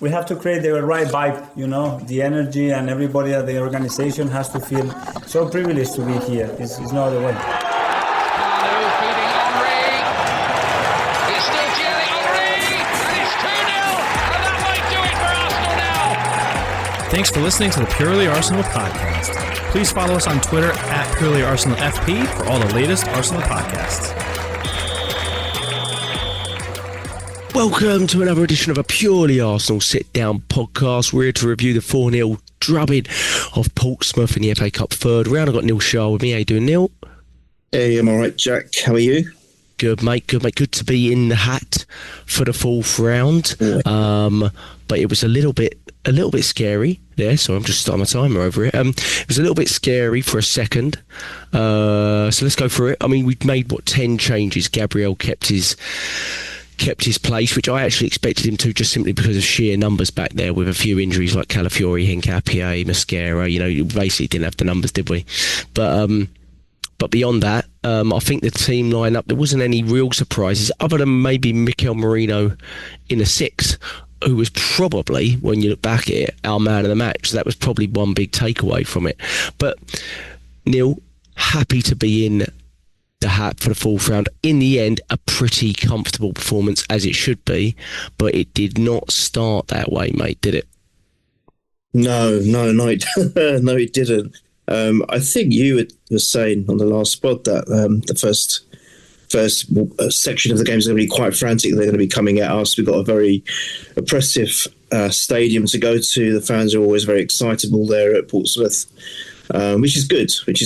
we have to create the right vibe, the energy, and everybody at the organization has to feel so privileged to be here. It's no other way. Thanks for listening to the Purely Arsenal podcast. Please follow us on Twitter at PurelyArsenalFP for all the latest Arsenal podcasts. Welcome to another edition of a Purely Arsenal sit-down podcast. We're here to review the 4-0 drubbing of Portsmouth in the FA Cup third round. I've got Neil Shah with me. How you doing, Neil? Hey, I'm all right, Jack. How are you? Good, mate. Good to be in the hat for the fourth round. But it was a little bit scary there, so I'm just starting my timer over it. It was a little bit scary for a second. So let's go through it. I mean, we made 10 changes. Gabriel kept his place, which I actually expected him to, just simply because of sheer numbers back there, with a few injuries like Calafiori, Hincapié, Mosquera. You basically didn't have the numbers, did we? But beyond that, I think the team lineup, there wasn't any real surprises other than maybe Mikel Merino in a 6, who was probably, when you look back at it, our man of the match. So that was probably one big takeaway from it. But Neil, happy to be in the hat for the fourth round. In the end, a pretty comfortable performance, as it should be, but it did not start that way, mate, did it? No, it didn't. I think you were saying on the last pod that the first section of the game is going to be quite frantic. They're going to be coming at us. We've got a very oppressive stadium to go to. The fans are always very excitable there at Portsmouth, which is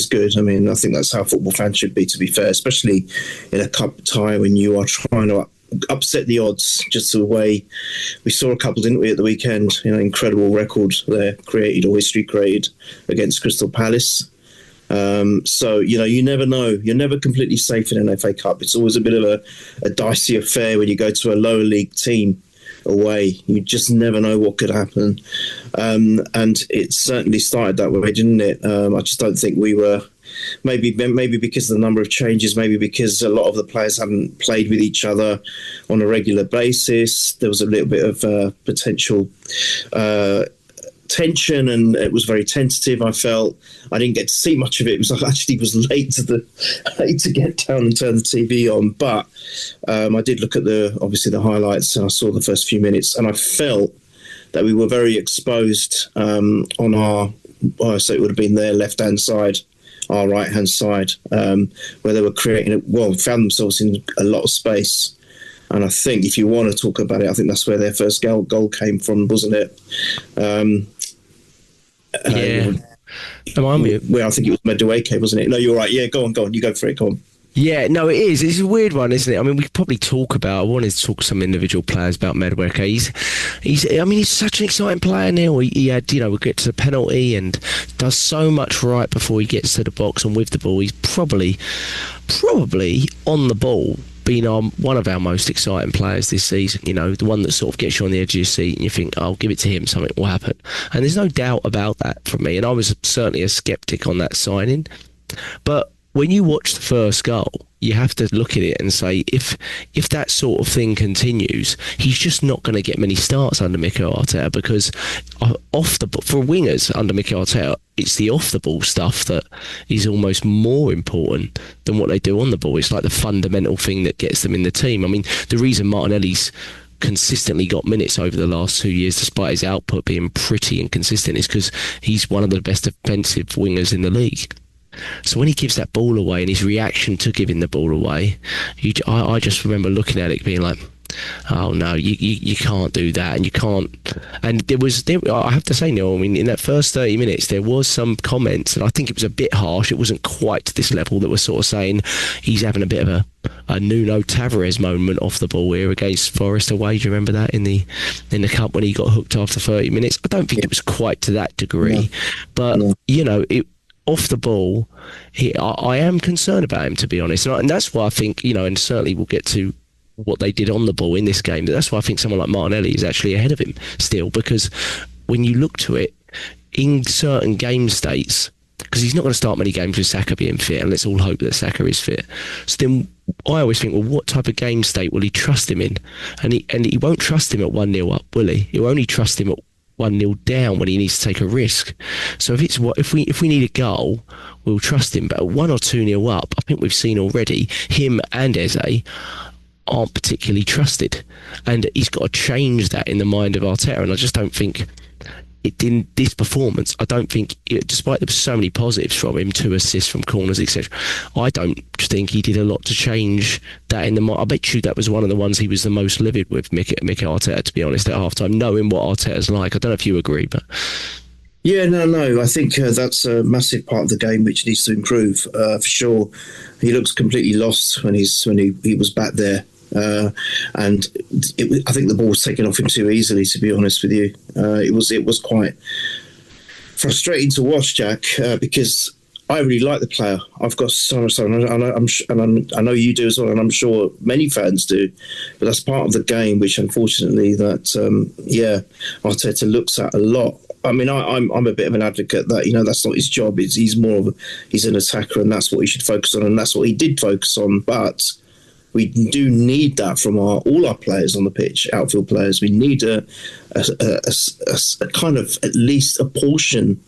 good. I mean, I think that's how football fans should be, to be fair, especially in a cup tie when you are trying to upset the odds just the way we saw a couple, didn't we, at the weekend? Incredible record there created, or history created, against Crystal Palace. So, you never know. You're never completely safe in an FA Cup. It's always a bit of a dicey affair when you go to a lower league team away. You just never know what could happen. And it certainly started that way, didn't it? I just don't think we were... Maybe because of the number of changes, maybe because a lot of the players haven't played with each other on a regular basis. There was a little bit of potential tension, and it was very tentative. I felt I didn't get to see much of it because I actually was late to get down and turn the TV on. But I did look at the highlights, and I saw the first few minutes, and I felt that we were very exposed on our. So it would have been their left-hand side, our right-hand side, where they were found themselves in a lot of space. And I think if you want to talk about it, I think that's where their first goal came from, wasn't it? Yeah. Where I think it was Madueke, wasn't it? No, you're right. Yeah, go on. You go for it. Go on. Yeah, no, it is. It's a weird one, isn't it? I mean, we could probably I wanted to talk to some individual players about Madueke. He's such an exciting player, Neil. He had, we get to the penalty and does so much right before he gets to the box and with the ball. He's probably on the ball been one of our most exciting players this season. The one that sort of gets you on the edge of your seat and you think, I'll give it to him, something will happen. And there's no doubt about that from me. And I was certainly a sceptic on that signing. But when you watch the first goal, you have to look at it and say, if that sort of thing continues, he's just not going to get many starts under Mikel Arteta, because off the ball, for wingers under Mikel Arteta, it's the off the ball stuff that is almost more important than what they do on the ball. It's like the fundamental thing that gets them in the team. I mean, the reason Martinelli's consistently got minutes over the last 2 years, despite his output being pretty inconsistent, is because he's one of the best defensive wingers in the league. So when he gives that ball away, and his reaction to giving the ball away, I just remember looking at it being like, oh no, you can't do that, and you can't. And I have to say, Neil, I mean, in that first 30 minutes, there was some comments, and I think it was a bit harsh. It wasn't quite to this level, that was sort of saying he's having a bit of a Nuno Tavares moment off the ball here against Forest away. Do you remember that in the cup when he got hooked after 30 minutes? I don't think it was quite to that degree, but off the ball, I am concerned about him, to be honest. And that's why I think, and certainly we'll get to what they did on the ball in this game, but that's why I think someone like Martinelli is actually ahead of him still, because when you look to it, in certain game states, because he's not going to start many games with Saka being fit, and let's all hope that Saka is fit. So then I always think, well, what type of game state will he trust him in? And he won't trust him at 1-0 up, will he? He'll only trust him at 1-0 down when he needs to take a risk. So if we need a goal, we'll trust him. But at 1 or 2-0 up, I think we've seen already him and Eze aren't particularly trusted, and he's got to change that in the mind of Arteta. And I just don't think it in this performance. I don't think, despite there were so many positives from him, 2 assists from corners, etc. I don't think he did a lot to change that in the mind. I bet you that was one of the ones he was the most livid with, Mikel Arteta, to be honest, at half-time, knowing what Arteta's like. I don't know if you agree, but... Yeah, no. I think that's a massive part of the game which needs to improve, for sure. He looks completely lost when he was back there. And I think the ball was taken off him too easily, to be honest with you. It was quite frustrating to watch, Jack, because I really like the player. I've got so much, and I know you do as well, and I'm sure many fans do. But that's part of the game, which unfortunately that Arteta looks at a lot. I mean, I'm a bit of an advocate that that's not his job. He's an attacker, and that's what he should focus on, and that's what he did focus on. But we do need that from all our players on the pitch, outfield players. We need a kind of at least a portion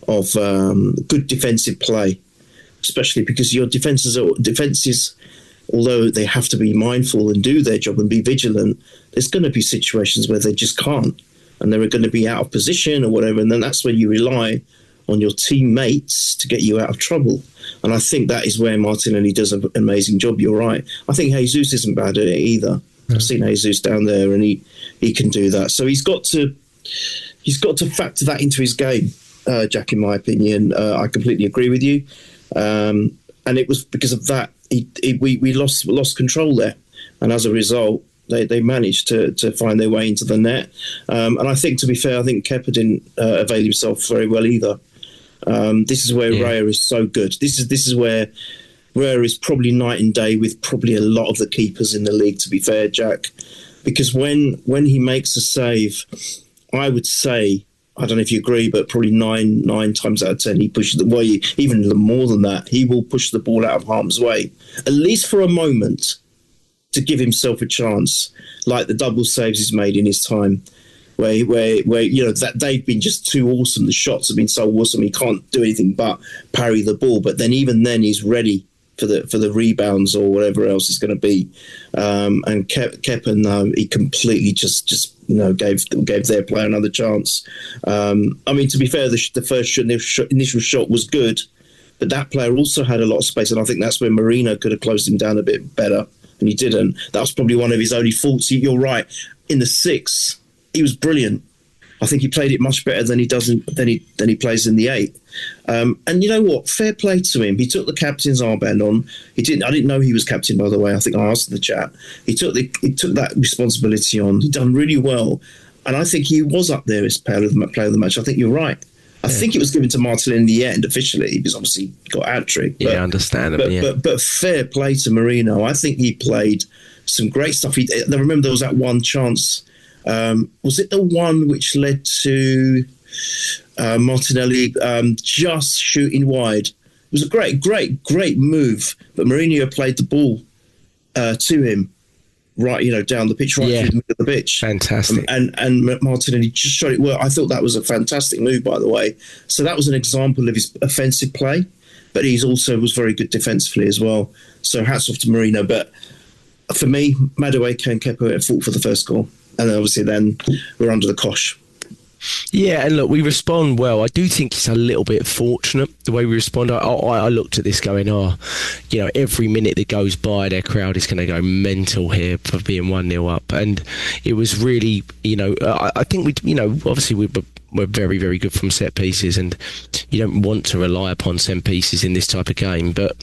of good defensive play, especially because your defences, although they have to be mindful and do their job and be vigilant, there's going to be situations where they just can't, and they're going to be out of position or whatever, and then that's when you rely on your teammates to get you out of trouble. And I think that is where Martinelli does an amazing job. You're right. I think Jesus isn't bad at it either. I've seen Jesus down there, and he can do that. So he's got to factor that into his game, Jack. In my opinion, I completely agree with you. And it was because of that we lost control there, and as a result, they managed to find their way into the net. And I think, to be fair, I think Kepa didn't avail himself very well either. This is where Raya is so good. This is where Raya is probably night and day with probably a lot of the keepers in the league, to be fair, Jack. Because when he makes a save, I would say, I don't know if you agree, but probably nine times out of 10, he pushes the way, even more than that, he will push the ball out of harm's way, at least for a moment, to give himself a chance, like the double saves he's made in his time. Where that they've been just too awesome. The shots have been so awesome. He can't do anything but parry the ball. But then even then he's ready for the rebounds or whatever else it's going to be. And Kepa, no, he completely just gave their player another chance. I mean, to be fair, the first initial shot was good, but that player also had a lot of space, and I think that's where Marino could have closed him down a bit better, and he didn't. That was probably one of his only faults. You're right. In the 6, he was brilliant. I think he played it much better than he plays in the 8. And you know what? Fair play to him. He took the captain's armband on. I didn't know he was captain, by the way. I think I asked in the chat. He took that responsibility on. He done really well, and I think he was up there as player of the match. I think you're right. I think it was given to Martinelli in the end officially, because obviously he got hat-trick. Yeah, understandable. But fair play to Marino. I think he played some great stuff. I remember there was that one chance. Was it the one which led to Martinelli just shooting wide? It was a great move, but Mourinho played the ball to him, right, down the pitch, through the middle of the pitch. Fantastic. And Martinelli just shot it well. I thought that was a fantastic move, by the way. So that was an example of his offensive play, but he's also was very good defensively as well. So hats off to Mourinho. But for me, Madueke and Kepa fought for the first goal. And then obviously then we're under the cosh. Yeah, and look, we respond well. I do think it's a little bit fortunate the way we respond. I looked at this going, every minute that goes by, their crowd is going to go mental here for being 1-0 up. And it was really, I think obviously we're very, very good from set pieces, and you don't want to rely upon set pieces in this type of game. But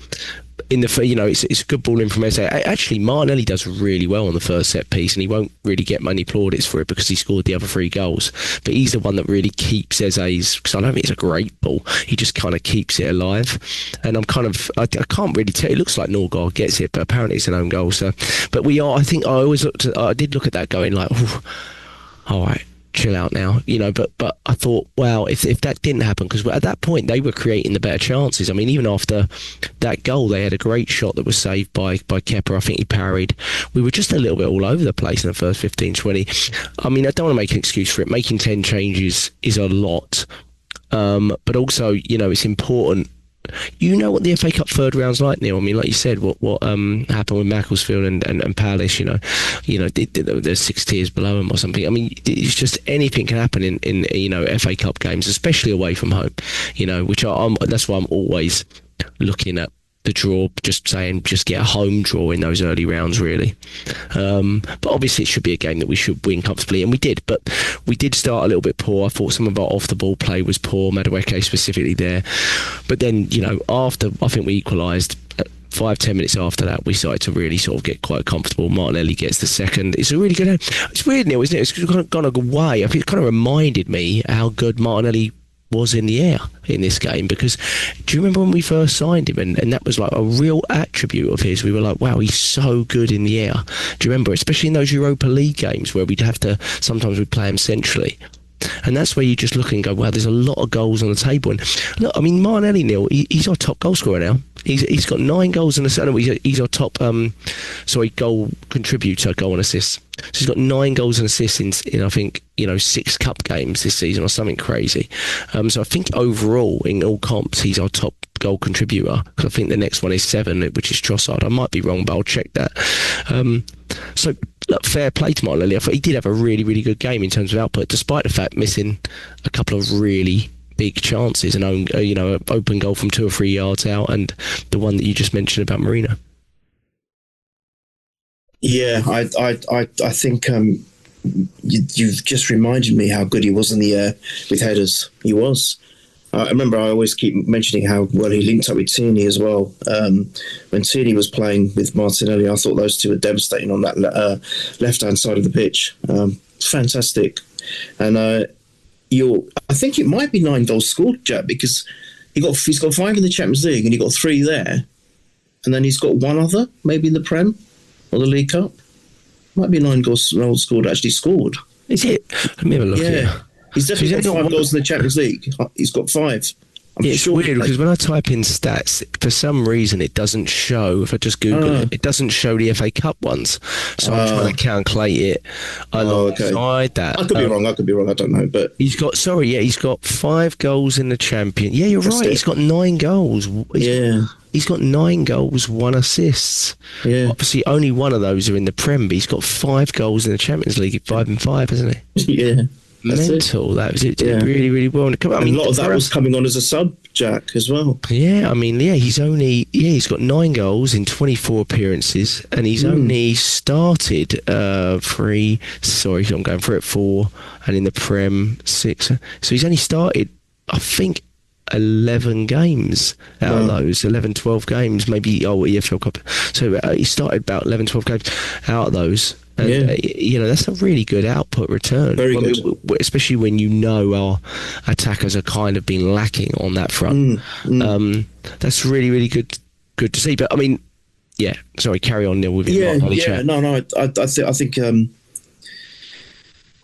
in the it's good ball in from Eze. Actually, Martinelli does really well on the first set piece, and he won't really get many plaudits for it because he scored the other 3 goals. But he's the one that really keeps Eze's, because I don't think it's a great ball. He just kind of keeps it alive, and I can't really tell. It looks like Norgard gets it, but apparently it's an own goal. So, but I did look at that going like, all right. chill out now, but I thought, wow, if that didn't happen, because at that point they were creating the better chances. I mean, even after that goal, they had a great shot that was saved by Kepa. I think he parried. We were just a little bit all over the place in the first 15-20. I mean, I don't want to make an excuse for it. Making 10 changes is a lot, but also, it's important. You know what the FA Cup third round's like, Neil. I mean, like you said, what happened with Macclesfield and Palace, they're 6 tiers below them or something. I mean, it's just anything can happen in FA Cup games, especially away from home, which that's why I'm always looking at the draw, just get a home draw in those early rounds, really. But obviously it should be a game that we should win comfortably, and we did. But we did start a little bit poor. I thought some of our off-the-ball play was poor, Madueke specifically there. But then, after I think we equalised, 5-10 minutes after that, we started to really sort of get quite comfortable. Martinelli gets the second. It's a really good game. It's weird, Neil, isn't it? It's kind of gone away. I think it kind of reminded me how good Martinelli was in the air in this game, because do you remember when we first signed him, and that was like a real attribute of his? We were like, wow, he's so good in the air. Do you remember, especially in those Europa League games where sometimes we'd play him centrally, and that's where you just look and go, wow, there's a lot of goals on the table. And look, I mean, Martinelli, Neil, he's our top goal scorer now. He's got 9 goals and he's our top goal contributor, goal and assists. So he's got 9 goals and assists in I think 6 cup games this season or something crazy. So I think overall in all comps he's our top goal contributor, because I think the next one is 7, which is Trossard. I might be wrong, but I'll check that. So look, fair play to Martinelli. I thought he did have a really, really good game in terms of output, despite the fact missing a couple of really big chances, an open goal from 2 or 3 yards out, and the one that you just mentioned about Marino. Yeah, I think you've just reminded me how good he was in the air with headers. He was. I remember I always keep mentioning how well he linked up with Tierney as well. When Tierney was playing with Martinelli, I thought those two were devastating on that left-hand side of the pitch. Fantastic. And I think it might be 9 goals scored, Jack, because he's got 5 in the Champions League and he got 3 there, and then he's got 1 other, maybe in the Prem or the League Cup. Might be 9 goals actually scored. Is it? Let me have a look here. He's definitely got 5 goals in the Champions League. He's got 5. It's sure weird because when I type in stats, for some reason it doesn't show. If I just Google it doesn't show the FA Cup ones. So I'm trying to calculate it alongside that. I could be wrong. I don't know. But he's got 5 goals in the Champion. Yeah, you're right. He's got 9 goals. He's got 9 goals, 1 assist. Yeah. Obviously, only 1 of those are in the Prem, but he's got 5 goals in the Champions League, 5 and 5, hasn't he? Yeah. Mental. That was it. Did really, really well. I mean, a lot of that was coming on as a sub, Jack, as well. Yeah, I mean, he's got 9 goals in 24 appearances, and he's only started 3. Sorry, I'm going for it 4, and in the Prem 6. So he's only started, I think, 11 games out of those 11, 12 games, maybe EFL Cup. So he started about 11, 12 games out of those. And, that's a really good output return. Very good. Especially when our attackers are kind of been lacking on that front. That's really, really good to see. But I mean, sorry, carry on, Neil, with your chat. No, I think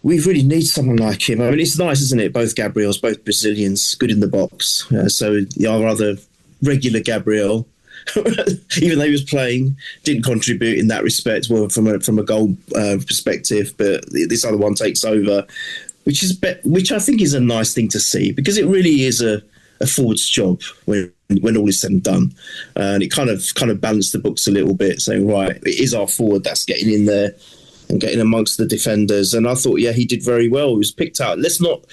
we really need someone like him. I mean, it's nice, isn't it? Both Gabriels, both Brazilians, good in the box. So our other regular Gabriel, even though he was playing, didn't contribute in that respect, well, from a goal perspective. But this other one takes over, which I think is a nice thing to see, because it really is a forward's job when all is said and done. And it kind of balanced the books a little bit, saying, right, it is our forward that's getting in there and getting amongst the defenders. And I thought, he did very well. He was picked out. Let's not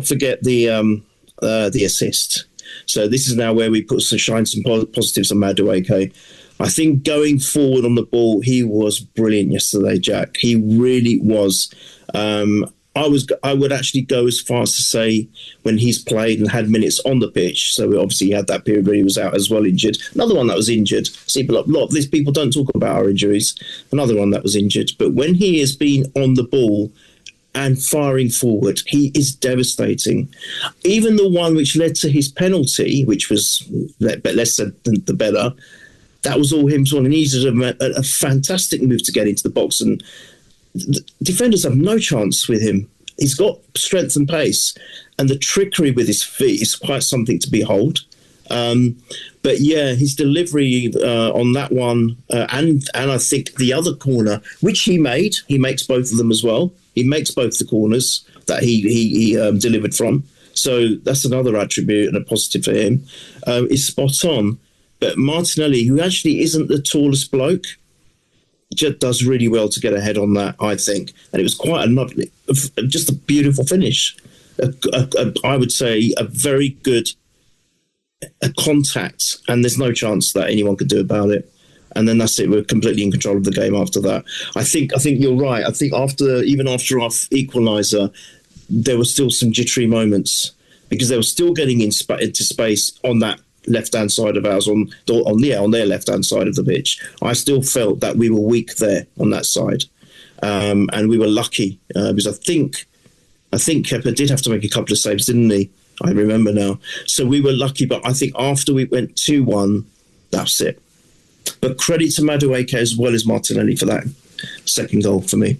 forget the assist. So this is now where we shine some positives on Madueke. I think going forward on the ball, he was brilliant yesterday, Jack. He really was. I would actually go as far as to say, when he's played and had minutes on the pitch, so obviously he had that period where he was out as well, injured. Another one that was injured. See, a lot of these people don't talk about our injuries. Another one that was injured. But when he has been on the ball and firing forward, he is devastating. Even the one which led to his penalty, which was less than the better, that was all him. And he did a fantastic move to get into the box, and the defenders have no chance with him. he's got strength and pace, and the trickery with his feet is quite something to behold. But yeah, his delivery on that one, and I think the other corner, which he makes both of them as well. He makes both the corners that he delivered from. So that's another attribute and a positive for him. Is spot on. But Martinelli, who actually isn't the tallest bloke, just does really well to get ahead on that, I think. And it was quite just a beautiful finish. I would say a very good contact, and there's no chance that anyone could do about it. And then that's it. We're completely in control of the game after that. I think you're right. I think even after our equaliser, there were still some jittery moments because they were still getting into space on that left-hand side of ours, on their left-hand side of the pitch. I still felt that we were weak there on that side, and we were lucky because I think Kepa did have to make a couple of saves, didn't he? I remember now. So we were lucky, but I think after we went 2-1, that's it. But credit to Madueke as well as Martinelli for that second goal for me.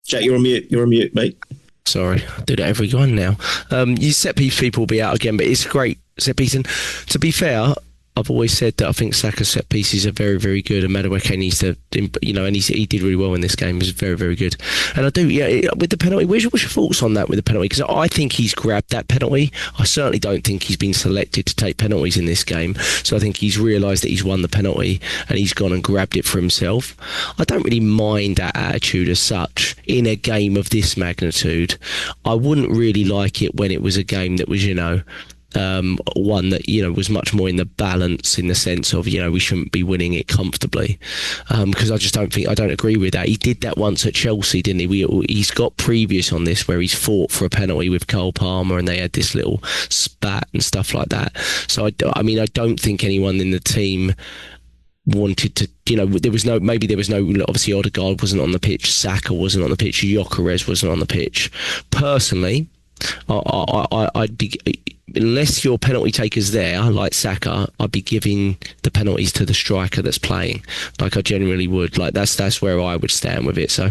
Jack, you're on mute, mate. Sorry, I do that every one now. You set piece people will be out again, but it's a great set piece. And to be fair, I've always said that I think Saka's set pieces are very, very good, and Madueke needs to, and he did really well in this game. He was very, very good. And I do, with the penalty, what's your thoughts on that with the penalty? Because I think he's grabbed that penalty. I certainly don't think he's been selected to take penalties in this game. So I think he's realised that he's won the penalty and he's gone and grabbed it for himself. I don't really mind that attitude as such in a game of this magnitude. I wouldn't really like it when it was a game that was, one that was much more in the balance, in the sense of we shouldn't be winning it comfortably, because I don't agree with that. He did that once at Chelsea, didn't he? He's got previous on this where he's fought for a penalty with Cole Palmer and they had this little spat and stuff like that. So I don't think anyone in the team wanted to, there was no, obviously Odegaard wasn't on the pitch, Saka wasn't on the pitch, Gyökeres wasn't on the pitch. Personally, I'd be, unless your penalty taker's there, like Saka, I'd be giving the penalties to the striker that's playing, like I generally would. Like that's where I would stand with it. So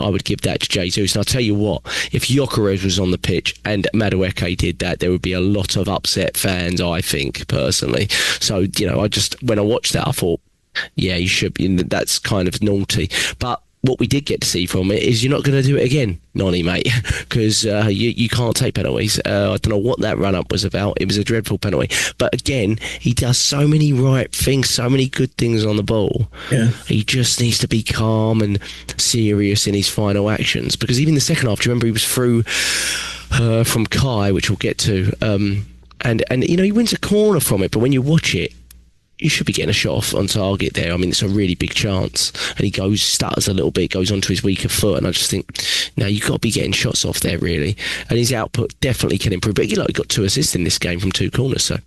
I would give that to Jesus. And I'll tell you what, if Gyökeres was on the pitch and Madueke did that, there would be a lot of upset fans, I think, personally. So, when I watched that, I thought, yeah, you should be, that's kind of naughty. But what we did get to see from it is you're not going to do it again, Nonny, mate, because you can't take penalties. I don't know what that run-up was about. It was a dreadful penalty. But again, he does so many right things, so many good things on the ball. Yeah. He just needs to be calm and serious in his final actions, because even the second half, do you remember he was through from Kai, which we'll get to, and he wins a corner from it, but when you watch it, you should be getting a shot off on target there. I mean, it's a really big chance. And he stutters a little bit, goes onto his weaker foot. And I just think, no, you've got to be getting shots off there, really. And his output definitely can improve. But he got 2 assists in this game from 2 corners. So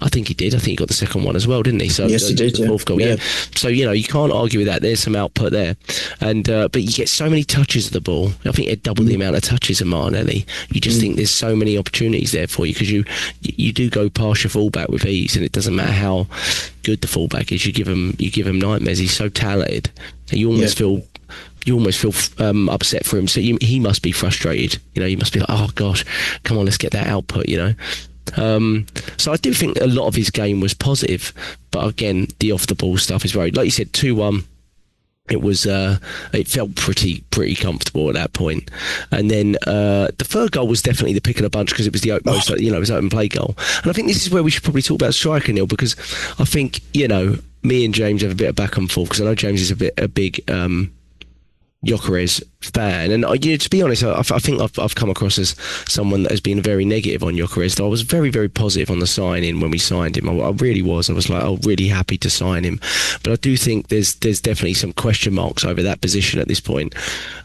I think he did. I think he got the second one as well, didn't he? So yes, he did. The fourth goal, yeah. So, you can't argue with that. There's some output there. And but you get so many touches of the ball. I think it doubled the amount of touches of Martinelli. You just think there's so many opportunities there for you, because you do go past your fullback with ease, and it doesn't matter how good the fullback is. You give him nightmares. He's so talented. You almost feel upset for him. So he must be frustrated. He must be like, oh gosh, come on, let's get that output. So I do think a lot of his game was positive, but again, the off the ball stuff is very, like you said, 2-1. It was it felt pretty comfortable at that point. And then the third goal was definitely the pick of the bunch, because it was the most it was open play goal. And I think this is where we should probably talk about striker, Neil, because I think me and James have a bit of back and forth, because I know James is a big Gyökeres fan, and to be honest, I think I've come across as someone that has been very negative on Gyökeres. I was very, very positive on the signing when we signed him. I really was. I was like, really happy to sign him. But I do think there's definitely some question marks over that position at this point.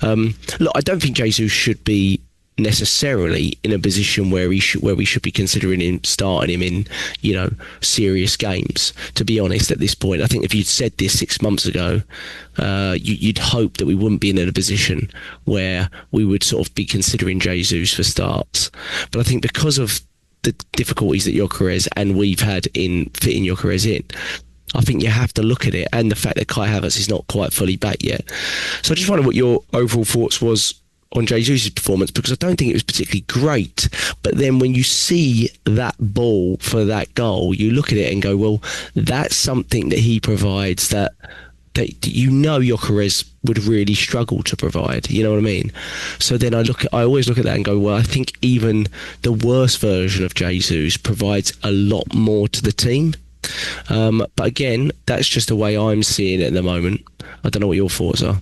Look, I don't think Jesus should be necessarily in a position where we should be considering him, starting him in serious games, to be honest. At this point, I think if you'd said this 6 months ago, you'd hope that we wouldn't be in a position where we would sort of be considering Jesus for starts. But I think because of the difficulties that Gyökeres and we've had in fitting Gyökeres in, I think you have to look at it, and the fact that Kai Havertz is not quite fully back yet. So I just wonder what your overall thoughts was on Jesus' performance, because I don't think it was particularly great. But then when you see that ball for that goal, you look at it and go, well, that's something that he provides that Gyökeres would really struggle to provide. You know what I mean? So then I always look at that and go, well, I think even the worst version of Jesus provides a lot more to the team. But again, that's just the way I'm seeing it at the moment. I don't know what your thoughts are.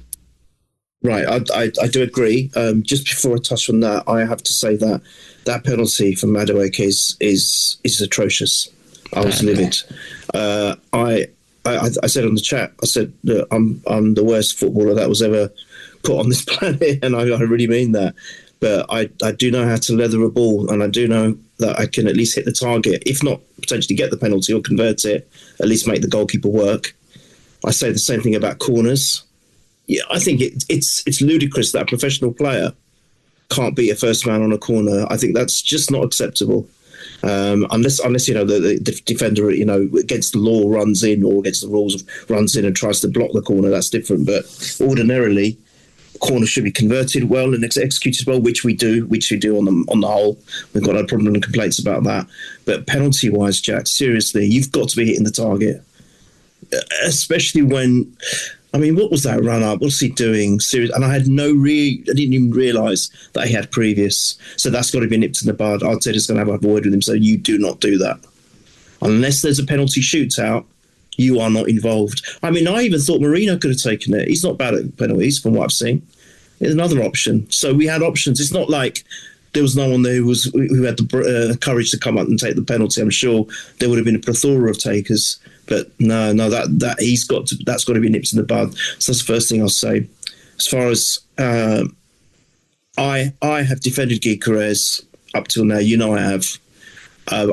Right, I do agree. Just before I touch on that, I have to say that penalty from Madueke is atrocious. I was livid. I said on the chat, I said that I'm the worst footballer that was ever put on this planet, and I really mean that. But I do know how to leather a ball, and I do know that I can at least hit the target, if not potentially get the penalty or convert it, at least make the goalkeeper work. I say the same thing about corners. Yeah, I think it's ludicrous that a professional player can't beat a first man on a corner. I think that's just not acceptable. Unless the defender against the law runs in, or against the rules runs in and tries to block the corner, that's different. But ordinarily, corner should be converted well and executed well, which we do on the whole. We've got no problem and complaints about that. But penalty wise, Jack, seriously, you've got to be hitting the target, especially when. I mean, what was that run up? What's he doing? And I didn't even realise that he had previous. So that's got to be nipped in the bud. Arteta's going to have a word with him. So you do not do that. Unless there's a penalty shootout, you are not involved. I mean, I even thought Marino could have taken it. He's not bad at penalties from what I've seen. There's another option. So we had options. It's not like there was no one there who had the courage to come up and take the penalty. I'm sure there would have been a plethora of takers. But no, that's got to be nipped in the bud. So that's the first thing I'll say. As far as I have defended Gyökeres up till now, I have.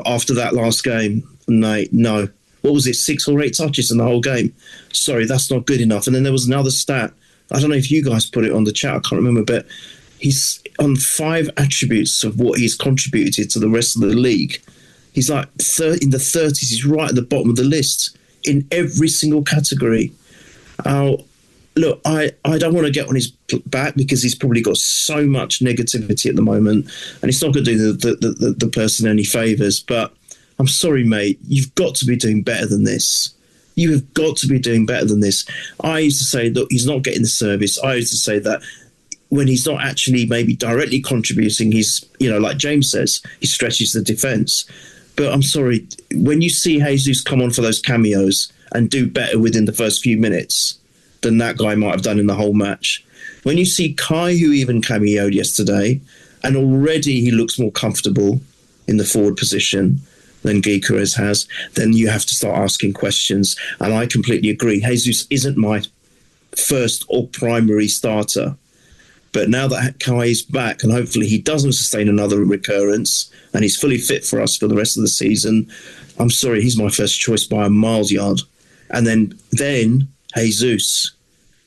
After that last game, no. What was it, 6 or 8 touches in the whole game? Sorry, that's not good enough. And then there was another stat. I don't know if you guys put it on the chat. I can't remember, but he's on 5 attributes of what he's contributed to the rest of the league. He's like in the 30s. He's right at the bottom of the list in every single category. Look, I don't want to get on his back because he's probably got so much negativity at the moment, and it's not going to do the person any favours. But I'm sorry, mate. You've got to be doing better than this. You have got to be doing better than this. I used to say, look, he's not getting the service. I used to say that when he's not actually maybe directly contributing, he's, like James says, he stretches the defence. But I'm sorry, when you see Jesus come on for those cameos and do better within the first few minutes than that guy might have done in the whole match, when you see Kai, who even cameoed yesterday, and already he looks more comfortable in the forward position than Gyökeres has, then you have to start asking questions. And I completely agree. Jesus isn't my first or primary starter. But now that Kai is back, and hopefully he doesn't sustain another recurrence, and he's fully fit for us for the rest of the season, I'm sorry, he's my first choice by a miles yard. And then Jesus,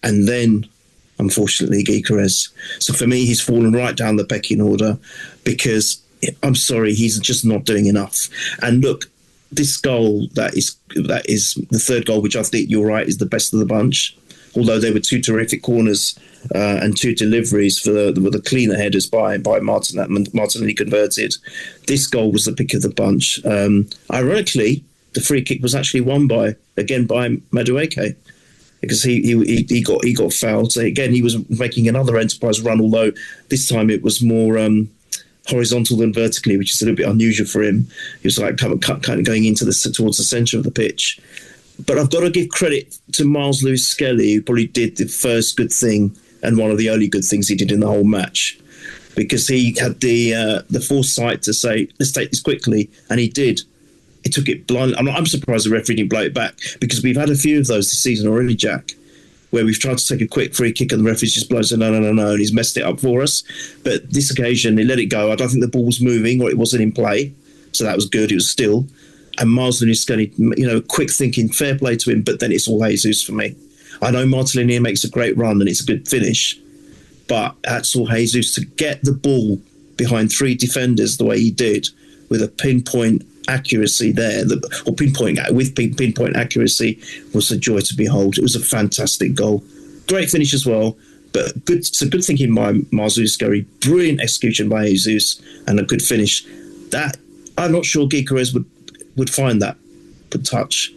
and then, unfortunately, Gyökeres. So for me, he's fallen right down the pecking order because, I'm sorry, he's just not doing enough. And look, this goal that is the third goal, which I think you're right is the best of the bunch. Although there were 2 terrific corners and 2 deliveries for the cleaner headers by Martinelli converted. This goal was the pick of the bunch. Ironically, the free kick was actually won by Madueke, because he got fouled. So again, he was making another enterprise run, although this time it was more horizontal than vertically, which is a little bit unusual for him. He was like kind of going towards the centre of the pitch. But I've got to give credit to Miles Lewis-Skelly, who probably did the first good thing and one of the only good things he did in the whole match, because he had the foresight to say, let's take this quickly, and he did. He took it blind. I'm surprised the referee didn't blow it back, because we've had a few of those this season already, Jack, where we've tried to take a quick free kick and the referee just blows it, no, and he's messed it up for us. But this occasion, they let it go. I don't think the ball was moving or it wasn't in play, so that was good. It was still. And Miles Lewis-Skelly, quick thinking, fair play to him, but then it's all Jesus for me. I know Martinelli makes a great run and it's a good finish, but that's all Jesus to get the ball behind 3 defenders the way he did, with a pinpoint accuracy there, or pinpoint accuracy, was a joy to behold. It was a fantastic goal. Great finish as well, but good. So good thinking by Marzus Gary, brilliant execution by Jesus, and a good finish. That I'm not sure Gyökeres would find that touch.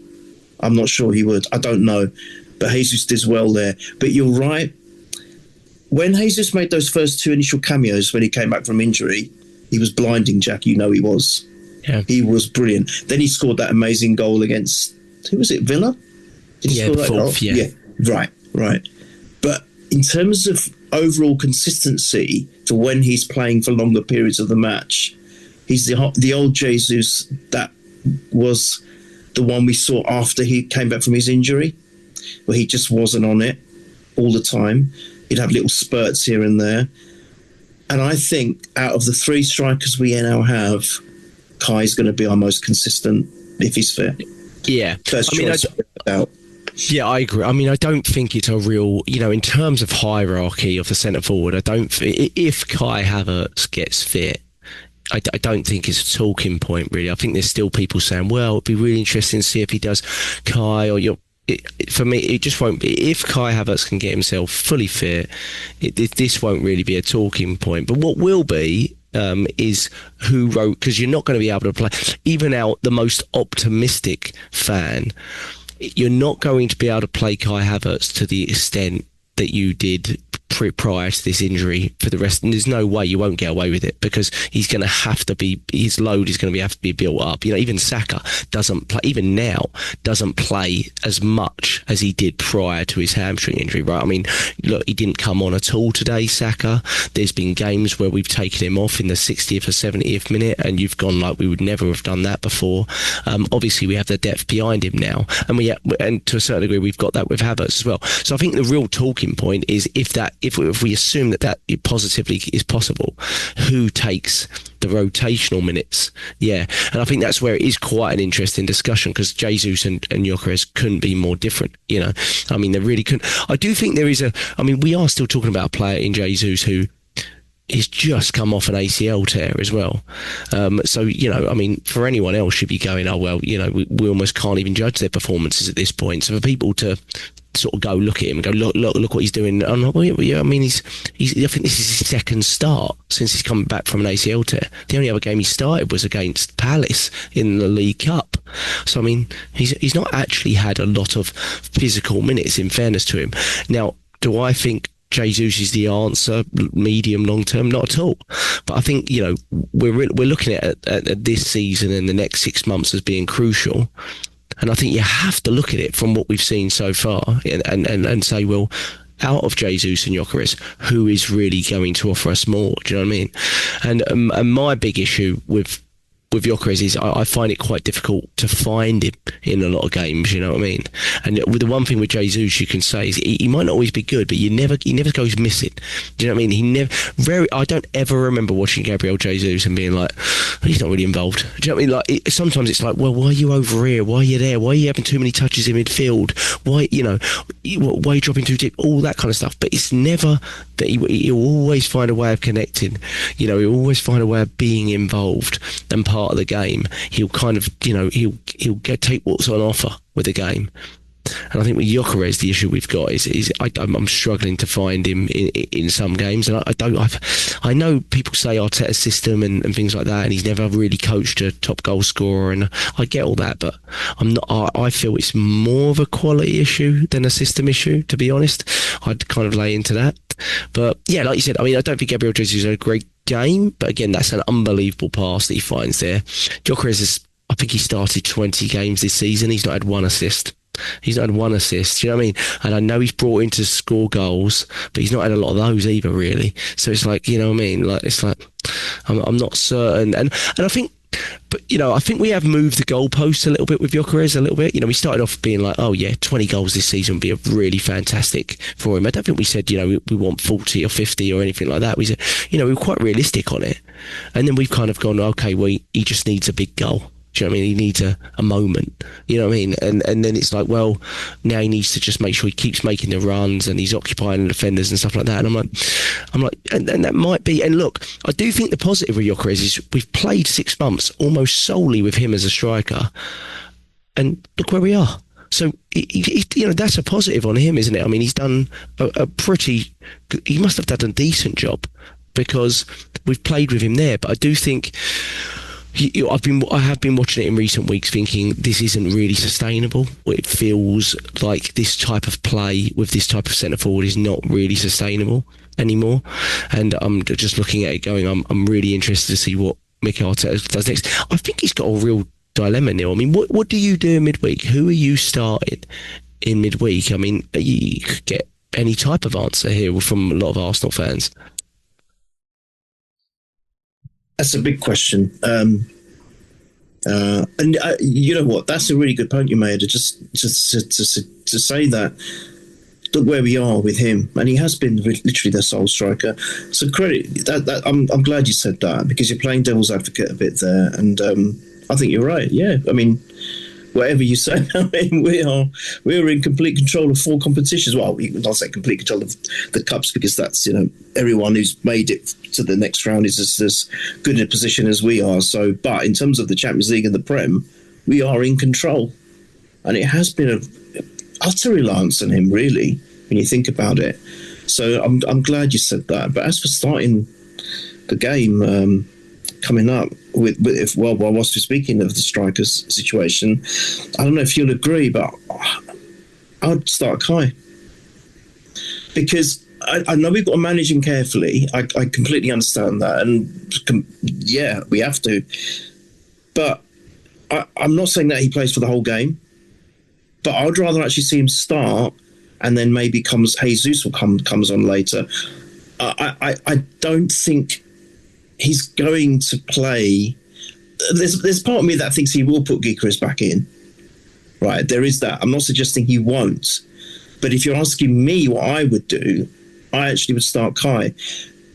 I'm not sure he would. I don't know, but Jesus did well there. But you're right. When Jesus made those first two initial cameos when he came back from injury, he was blinding, Jack. You know he was. Yeah. He was brilliant. Then he scored that amazing goal against, who was it, Villa? Did he score that goal? Yeah. Right. But in terms of overall consistency for when he's playing for longer periods of the match, he's the old Jesus that was the one we saw after he came back from his injury, where he just wasn't on it all the time. He'd have little spurts here and there. And I think out of the three strikers we now have, Kai's going to be our most consistent if he's fit. Yeah. First choice out. Yeah, I agree. I mean, I don't think it's a real, in terms of hierarchy of the centre forward, if Kai Havertz gets fit, I don't think it's a talking point, really. I think there's still people saying, well, it'd be really interesting to see if he does Kai or for me, it just won't be. If Kai Havertz can get himself fully fit, this won't really be a talking point. But what will be is who wrote, because you're not going to be able to play, even out the most optimistic fan, you're not going to be able to play Kai Havertz to the extent that you did prior to this injury for the rest, and there's no way you won't get away with it, because he's going to have to be, his load is going to have to be built up. Even Saka doesn't play, even now doesn't play as much as he did prior to his hamstring injury, right? I mean, look, he didn't come on at all today, Saka. There's been games where we've taken him off in the 60th or 70th minute and you've gone like, we would never have done that before. Obviously we have the depth behind him now, and to a certain degree we've got that with Havertz as well. So I think the real talking point is if we assume that positively is possible, who takes the rotational minutes? Yeah, and I think that's where it is quite an interesting discussion, because Jesus and Gyökeres couldn't be more different. I mean, they really couldn't. I do think there is we are still talking about a player in Jesus who he's just come off an ACL tear as well. So, for anyone else should be going, oh, well, we almost can't even judge their performances at this point. So for people to sort of go look at him and go, look what he's doing. I'm like, well, yeah, I mean, I think this is his second start since he's come back from an ACL tear. The only other game he started was against Palace in the League Cup. So, I mean, he's not actually had a lot of physical minutes, in fairness to him. Now, do I think Jesus is the answer, medium, long term? Not at all. But I think, we're looking at this season and the next 6 months as being crucial. And I think you have to look at it from what we've seen so far and say, well, out of Jesus and Gyökeres, who is really going to offer us more? Do you know what I mean? And my big issue with Gyökeres is I find it quite difficult to find him in a lot of games, you know what I mean? And with the one thing with Jesus you can say is he might not always be good, but he never goes missing. Do you know what I mean? I don't ever remember watching Gabriel Jesus and being like, he's not really involved. Do you know what I mean? Sometimes it's like, well, why are you over here? Why are you there? Why are you having too many touches in midfield? Why are you dropping too deep? All that kind of stuff. But it's never that he'll always find a way of connecting. He'll always find a way of being involved and part of the game. He'll kind of, he'll take what's on offer with the game. And I think with Gyökeres, the issue we've got is I'm struggling to find him in some games, and I know people say Arteta's system and things like that, and he's never really coached a top goal scorer, and I get all that, but I'm not. I feel it's more of a quality issue than a system issue, to be honest. I'd kind of lay into that, but yeah, like you said, I mean, I don't think Gabriel Jesus is a great game, but again, that's an unbelievable pass that he finds there. Gyökeres I think he started 20 games this season. He's not had one assist. Do you know what I mean? And I know he's brought in to score goals, but he's not had a lot of those either, really. So it's like, you know what I mean? Like, it's like, I'm not certain. And I think, but, I think we have moved the goalposts a little bit with Gyökeres a little bit. We started off being like, oh yeah, 20 goals this season would be really fantastic for him. I don't think we said, we want 40 or 50 or anything like that. We said, we were quite realistic on it. And then we've kind of gone, okay, well, he just needs a big goal. Do you know what I mean? He needs a moment. You know what I mean? And then it's like, well, now he needs to just make sure he keeps making the runs and he's occupying the defenders and stuff like that. And I'm like, and that might be. And look, I do think the positive with Gyökeres is we've played 6 months almost solely with him as a striker, and look where we are. So that's a positive on him, isn't it? I mean, he's done a pretty. He must have done a decent job because we've played with him there. But I do think. I have been watching it in recent weeks thinking this isn't really sustainable. It feels like this type of play with this type of centre forward is not really sustainable anymore. And I'm just looking at it going, I'm really interested to see what Mikel Arteta does next. I think he's got a real dilemma, Neil. I mean, what do you do in midweek? Who are you starting in midweek? I mean, you could get any type of answer here from a lot of Arsenal fans. That's a big question. And you know what? That's a really good point you made. Just to say that, look where we are with him, and he has been literally their sole striker. So credit that I'm glad you said that, because you're playing devil's advocate a bit there, and I think you're right. Yeah, I mean, whatever you say, I mean, we're in complete control of 4 competitions. Well, we can not say complete control of the cups, because that's, everyone who's made it to the next round is as good in a position as we are. So, but in terms of the Champions League and the Prem, we are in control, and it has been a utter reliance on him, really, when you think about it. So I'm glad you said that. But as for starting the game coming up whilst we're speaking of the strikers situation, I don't know if you'll agree, but I'd start Kai, because I know we've got to manage him carefully. I completely understand that, and yeah, we have to. But I'm not saying that he plays for the whole game, but I'd rather actually see him start, and then maybe Jesus comes on later. I don't think he's going to play. There's part of me that thinks he will put Gyökeres back in. Right, there is that. I'm not suggesting he won't, but if you're asking me what I would do, I actually would start Kai,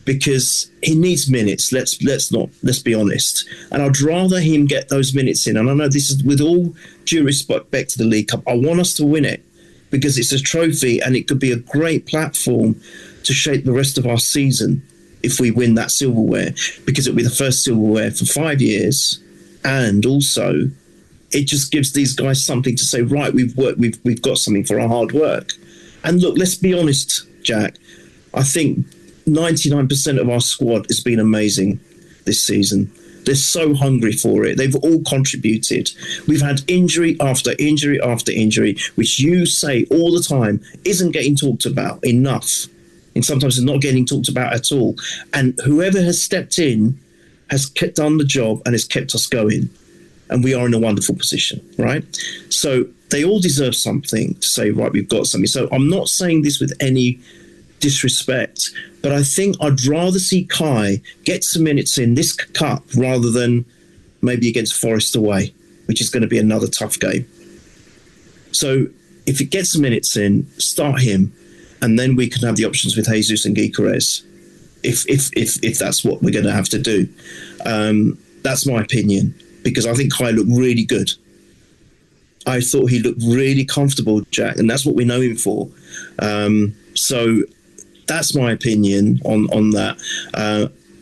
because he needs minutes. Let's be honest. And I'd rather him get those minutes in. And I know this is with all due respect back to the League Cup. I want us to win it, because it's a trophy and it could be a great platform to shape the rest of our season if we win that silverware, because it'll be the first silverware for 5 years. And also, it just gives these guys something to say, right, we've got something for our hard work. And look, let's be honest, Jack, I think 99% of our squad has been amazing this season. They're so hungry for it. They've all contributed. We've had injury after injury after injury, which you say all the time isn't getting talked about enough. And sometimes it's not getting talked about at all. And whoever has stepped in has done the job and has kept us going. And we are in a wonderful position, right? So they all deserve something to say, right, we've got something. So I'm not saying this with any disrespect, but I think I'd rather see Kai get some minutes in this cup rather than maybe against Forest away, which is going to be another tough game. So if he gets some minutes in, start him, and then we can have the options with Jesus and Gyökeres, if that's what we're going to have to do. That's my opinion, because I think Kai looked really good. I thought he looked really comfortable, Jack, and that's what we know him for. So that's my opinion on that.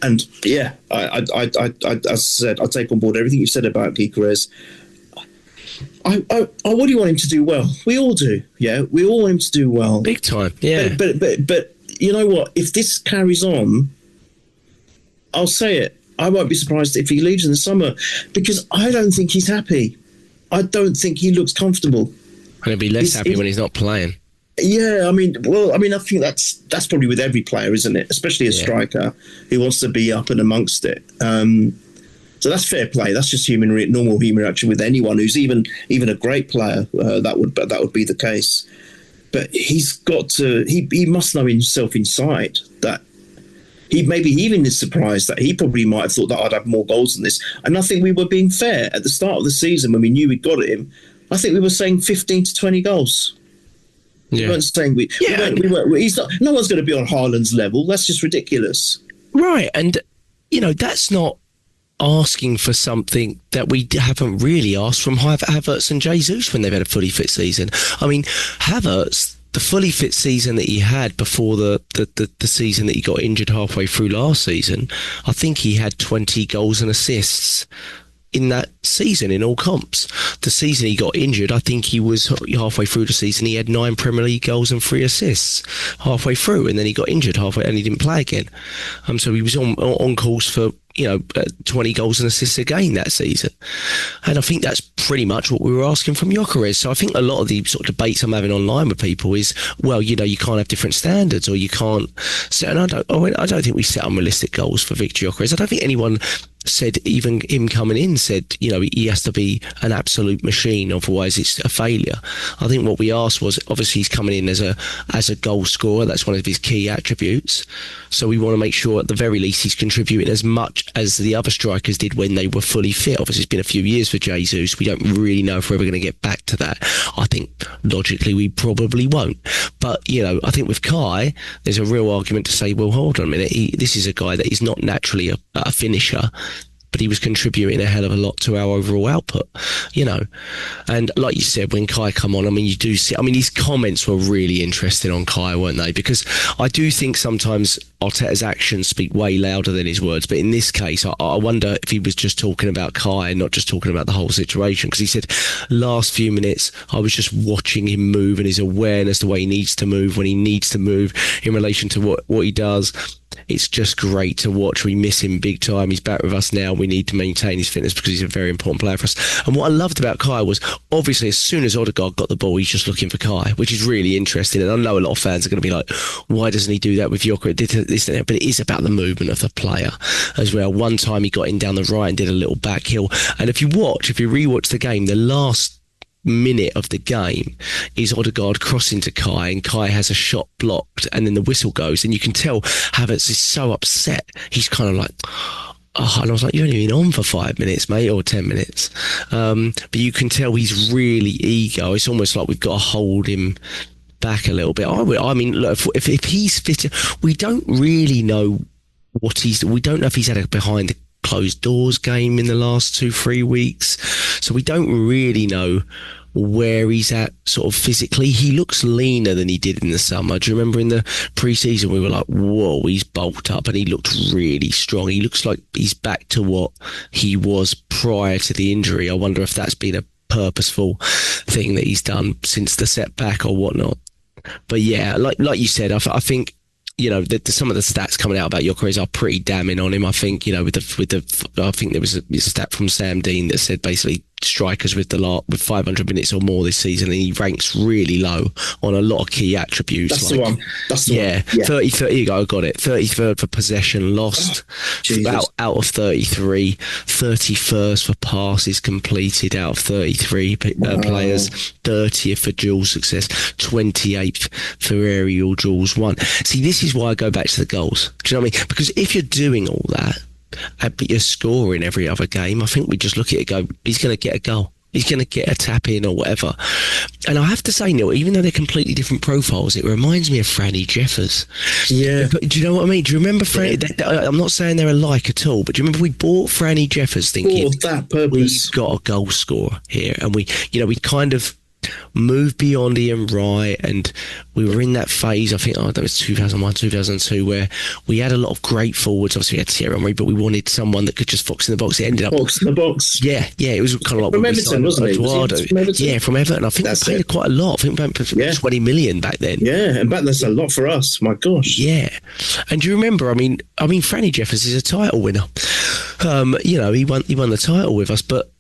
And yeah, I as I said, I take on board everything you said about Gyökeres. I what do you want him to do well? We all do, yeah. We all want him to do well, big time, yeah. But you know what? If this carries on, I'll say it, I won't be surprised if he leaves in the summer, because I don't think he's happy. I don't think he looks comfortable. And he'll be less happy when he's not playing. Yeah, I mean, I think that's probably with every player, isn't it? Especially a striker who wants to be up and amongst it. So that's fair play. That's just normal human reaction with anyone who's even a great player. That would be the case. But he's got to. He must know himself inside that he maybe even is surprised that he probably might have thought that I'd have more goals than this. And I think we were being fair at the start of the season when we knew we'd got him. I think we were saying 15 to 20 goals. Yeah. We weren't saying we weren't. He's not. No one's going to be on Haaland's level. That's just ridiculous. Right, and that's not asking for something that we haven't really asked from Havertz and Jesus when they've had a fully fit season. I mean, Havertz, the fully fit season that he had before the season that he got injured halfway through last season, I think he had 20 goals and assists in that season in all comps. The season he got injured, I think he was halfway through the season, he had 9 Premier League goals and 3 assists halfway through, and then he got injured halfway and he didn't play again. So he was on course for 20 goals and assists again that season. And I think that's pretty much what we were asking from Gyökeres. So I think a lot of the sort of debates I'm having online with people is, well, you can't have different standards, or you can't set, and I don't think we set unrealistic goals for Victor Gyökeres. I don't think anyone said, even him coming in said, he has to be an absolute machine, otherwise it's a failure. I think what we asked was, obviously he's coming in as a goal scorer, that's one of his key attributes, so we want to make sure at the very least he's contributing as much as the other strikers did when they were fully fit. Obviously it's been a few years for Jesus, we don't really know if we're ever going to get back to that. I think logically we probably won't, but I think with Kai there's a real argument to say, well, hold on a minute, this is a guy that is not naturally a finisher, but he was contributing a hell of a lot to our overall output, And like you said, when Kai come on, you do see, his comments were really interesting on Kai, weren't they? Because I do think sometimes Arteta's actions speak way louder than his words, but in this case, I wonder if he was just talking about Kai and not just talking about the whole situation, because he said, last few minutes, I was just watching him move and his awareness, the way he needs to move, when he needs to move in relation to what he does. It's just great to watch. We miss him big time. He's back with us now. We need to maintain his fitness because he's a very important player for us. And what I loved about Kai was, obviously, as soon as Odegaard got the ball, he's just looking for Kai, which is really interesting. And I know a lot of fans are going to be like, why doesn't he do that with Gyökeres? This and that. But it is about the movement of the player as well. One time he got in down the right and did a little back heel. And if you rewatch the game, the last minute of the game is Odegaard crossing to Kai, and Kai has a shot blocked, and then the whistle goes, and you can tell Havertz is so upset. He's kind of like, oh, and I was like, you've only been on for 5 minutes, mate, or 10 minutes. But you can tell he's really eager. It's almost like we've got to hold him back a little bit. Look, if he's fit, we don't really know we don't know if he's had a behind the closed doors game in the last 2-3 weeks, so we don't really know where he's at sort of physically. He looks leaner than he did in the summer. Do you remember in the pre-season we were like, whoa, he's bulked up, and he looked really strong. He looks like he's back to what he was prior to the injury. I wonder if that's been a purposeful thing that he's done since the setback or whatnot. But yeah, like you said, I think some of the stats coming out about Gyökeres are pretty damning on him. I think I think there was a stat from Sam Dean that said basically strikers with 500 minutes or more this season, and he ranks really low on a lot of key attributes. That's the one. Yeah. 30, here you go, I got it. 33rd for possession lost, out of 33. 31st for passes completed out of 33 players. 30th for duel success. 28th for aerial duels won. See, this is why I go back to the goals. Do you know what I mean? Because if you're doing all that, but you're scoring every other game, I think we just look at it and go, he's going to get a goal. He's going to get a tap in or whatever. And I have to say, Neil, even though they're completely different profiles, it reminds me of Franny Jeffers. Yeah. But do you know what I mean? Do you remember Franny? Yeah. I'm not saying they're alike at all, but do you remember we bought Franny Jeffers thinking, for that purpose, we've got a goal scorer here. And we kind of moved beyond Ian Wright, and we were in that phase, I think, that was 2001, 2002, where we had a lot of great forwards. Obviously we had Thierry Henry, but we wanted someone that could just fox in the box. It ended up box in the box. Yeah, it was kind of like from Everton, wasn't it? Yeah, from Everton. I think we paid quite a lot. I think we paid 20 million back then. Yeah, and back that's a lot for us. My gosh. Yeah, and do you remember? I mean, Franny Jeffers is a title winner. He won the title with us, but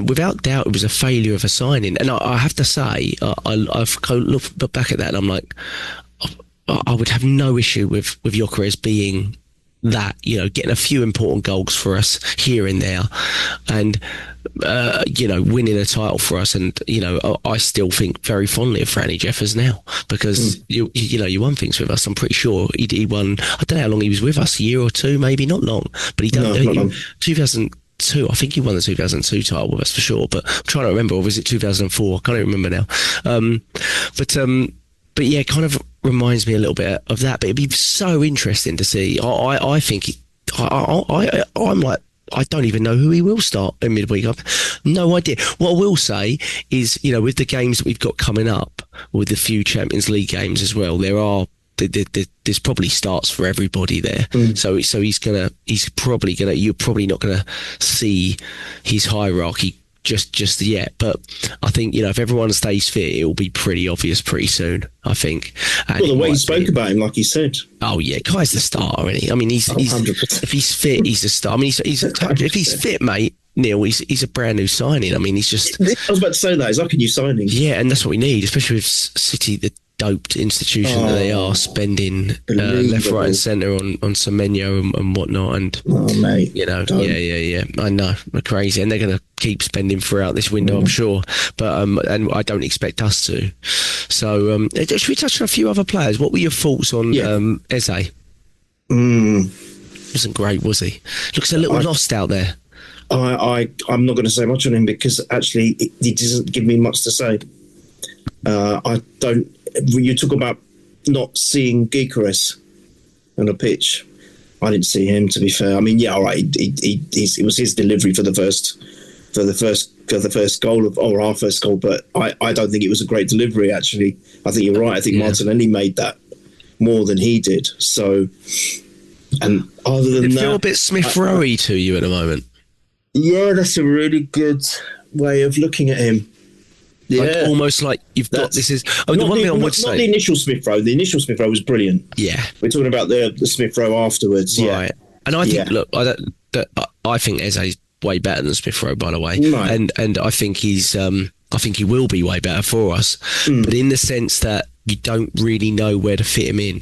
without doubt, it was a failure of a signing. And I have to say, I've looked back at that, and I'm like, I would have no issue with Gyökeres being that, getting a few important goals for us here and there, and winning a title for us. And I still think very fondly of Franny Jeffers now, because you won things with us. I'm pretty sure he won. I don't know how long he was with us, a year or two, maybe not long, but he done 2002. I think he won the 2002 title with us for sure, but I'm trying to remember, or was it 2004? I can't even remember now. But yeah, it kind of reminds me a little bit of that. But it'd be so interesting to see. I think I'm like, I don't even know who he will start in midweek. I've no idea. What I will say is, with the games that we've got coming up, with the few Champions League games as well, there's probably starts for everybody there. So he's probably gonna. You're probably not gonna see his hierarchy just yet, but I think if everyone stays fit, it will be pretty obvious pretty soon, I think. And the way you spoke about him, like you said, oh yeah, Kai's the starter, isn't he? I mean, he's 100%. If he's fit, he's a star. I mean, he's if he's fit, mate, Neil, he's a brand new signing. I mean, he's just. I was about to say that. He's like a new signing. Yeah, and that's what we need, especially with City, the doped institution that they are, spending left, right, and centre on Semenyo and whatnot. And mate, yeah, I know, we're crazy, and they're going to keep spending throughout this window, I'm sure. But and I don't expect us to. So should we touch on a few other players? What were your thoughts on Eze? Wasn't great, was he? Looks a little lost out there. I'm not going to say much on him because actually he doesn't give me much to say. I don't. You talk about not seeing Gyökeres on a pitch. I didn't see him, to be fair. I mean, yeah, all right. It was his delivery for the first goal or our first goal, but I don't think it was a great delivery. Actually, I think you're right. I think Martinelli made that more than he did. So, and other than that, it feel a bit Smith Rowe-y to you at the moment. Yeah, that's a really good way of looking at him. Yeah, like, almost like you've got this is. Oh, the one thing I would say, not the initial Smith Rowe. The initial Smith Rowe was brilliant. Yeah, we're talking about the Smith Rowe afterwards. Right, and I think I think Eze's way better than Smith Rowe, by the way, right. and I think he's I think he will be way better for us, but in the sense that you don't really know where to fit him in,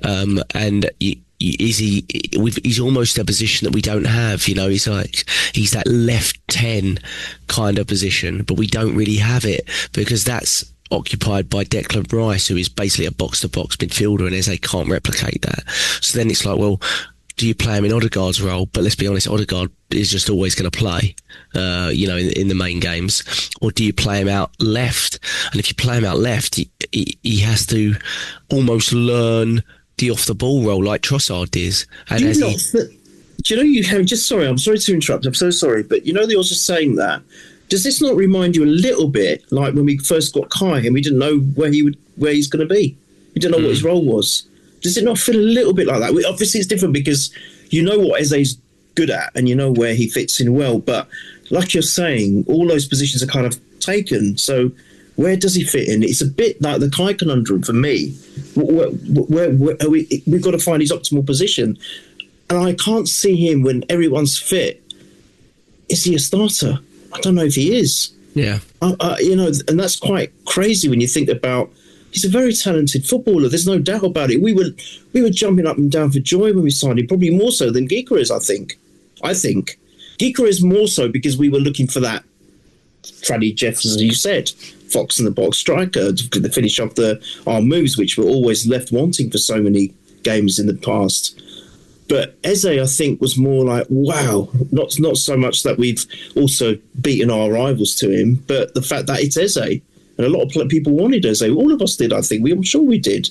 and he's almost a position that we don't have. He's that left 10 kind of position, but we don't really have it because that's occupied by Declan Rice, who is basically a box-to-box midfielder, and Eze can't replicate that. So then it's like, well, do you play him in Odegaard's role? But let's be honest, Odegaard is just always going to play, in the main games. Or do you play him out left? And if you play him out left, he has to almost learn the off-the-ball role like Trossard is. And I'm sorry to interrupt, I'm so sorry, but you're just saying that. Does this not remind you a little bit like when we first got Kai and we didn't know where he's going to be? We didn't know what his role was. Does it not feel a little bit like that? Obviously, it's different because you know what Eze's good at and you know where he fits in well. But like you're saying, all those positions are kind of taken. So where does he fit in? It's a bit like the Kai conundrum for me. We've got to find his optimal position. And I can't see him when everyone's fit. Is he a starter? I don't know if he is. Yeah. And that's quite crazy when you think about. He's a very talented footballer. There's no doubt about it. We were jumping up and down for joy when we signed him, probably more so than Gyökeres, I think Gyökeres more so because we were looking for that Traddy Jeffs, as you said, fox in the box striker to finish off our moves, which were always left wanting for so many games in the past. But Eze, I think, was more like, wow, not so much that we've also beaten our rivals to him, but the fact that it's Eze. And a lot of people wanted Eze. All of us did, I think. I'm sure we did.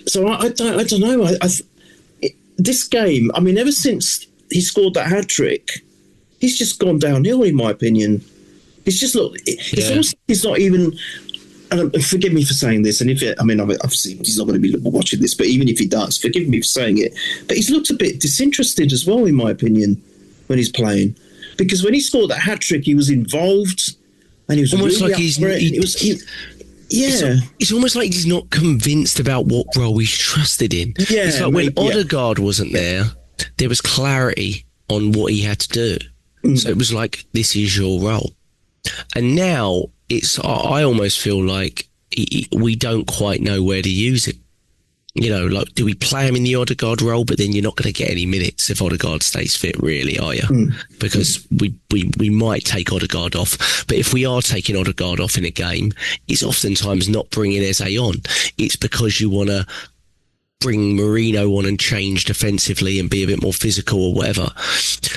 So I don't know. This game, I mean, ever since he scored that hat-trick, he's just gone downhill, in my opinion. It's just, look, it's not even... And forgive me for saying this, and obviously he's not going to be watching this, but even if he does, forgive me for saying it. But he's looked a bit disinterested as well, in my opinion, when he's playing. Because when he scored that hat-trick, he was involved... And he was almost really like it's almost like he's not convinced about what role he's trusted in. Yeah, it's like when Odegaard wasn't there was clarity on what he had to do. So it was like, this is your role. And now I almost feel like we don't quite know where to use it. Like, do we play him in the Odegaard role, but then you're not going to get any minutes if Odegaard stays fit, really, are you? Because we might take Odegaard off. But if we are taking Odegaard off in a game, it's oftentimes not bringing Eze on. It's because you want to bring Merino on and change defensively and be a bit more physical or whatever.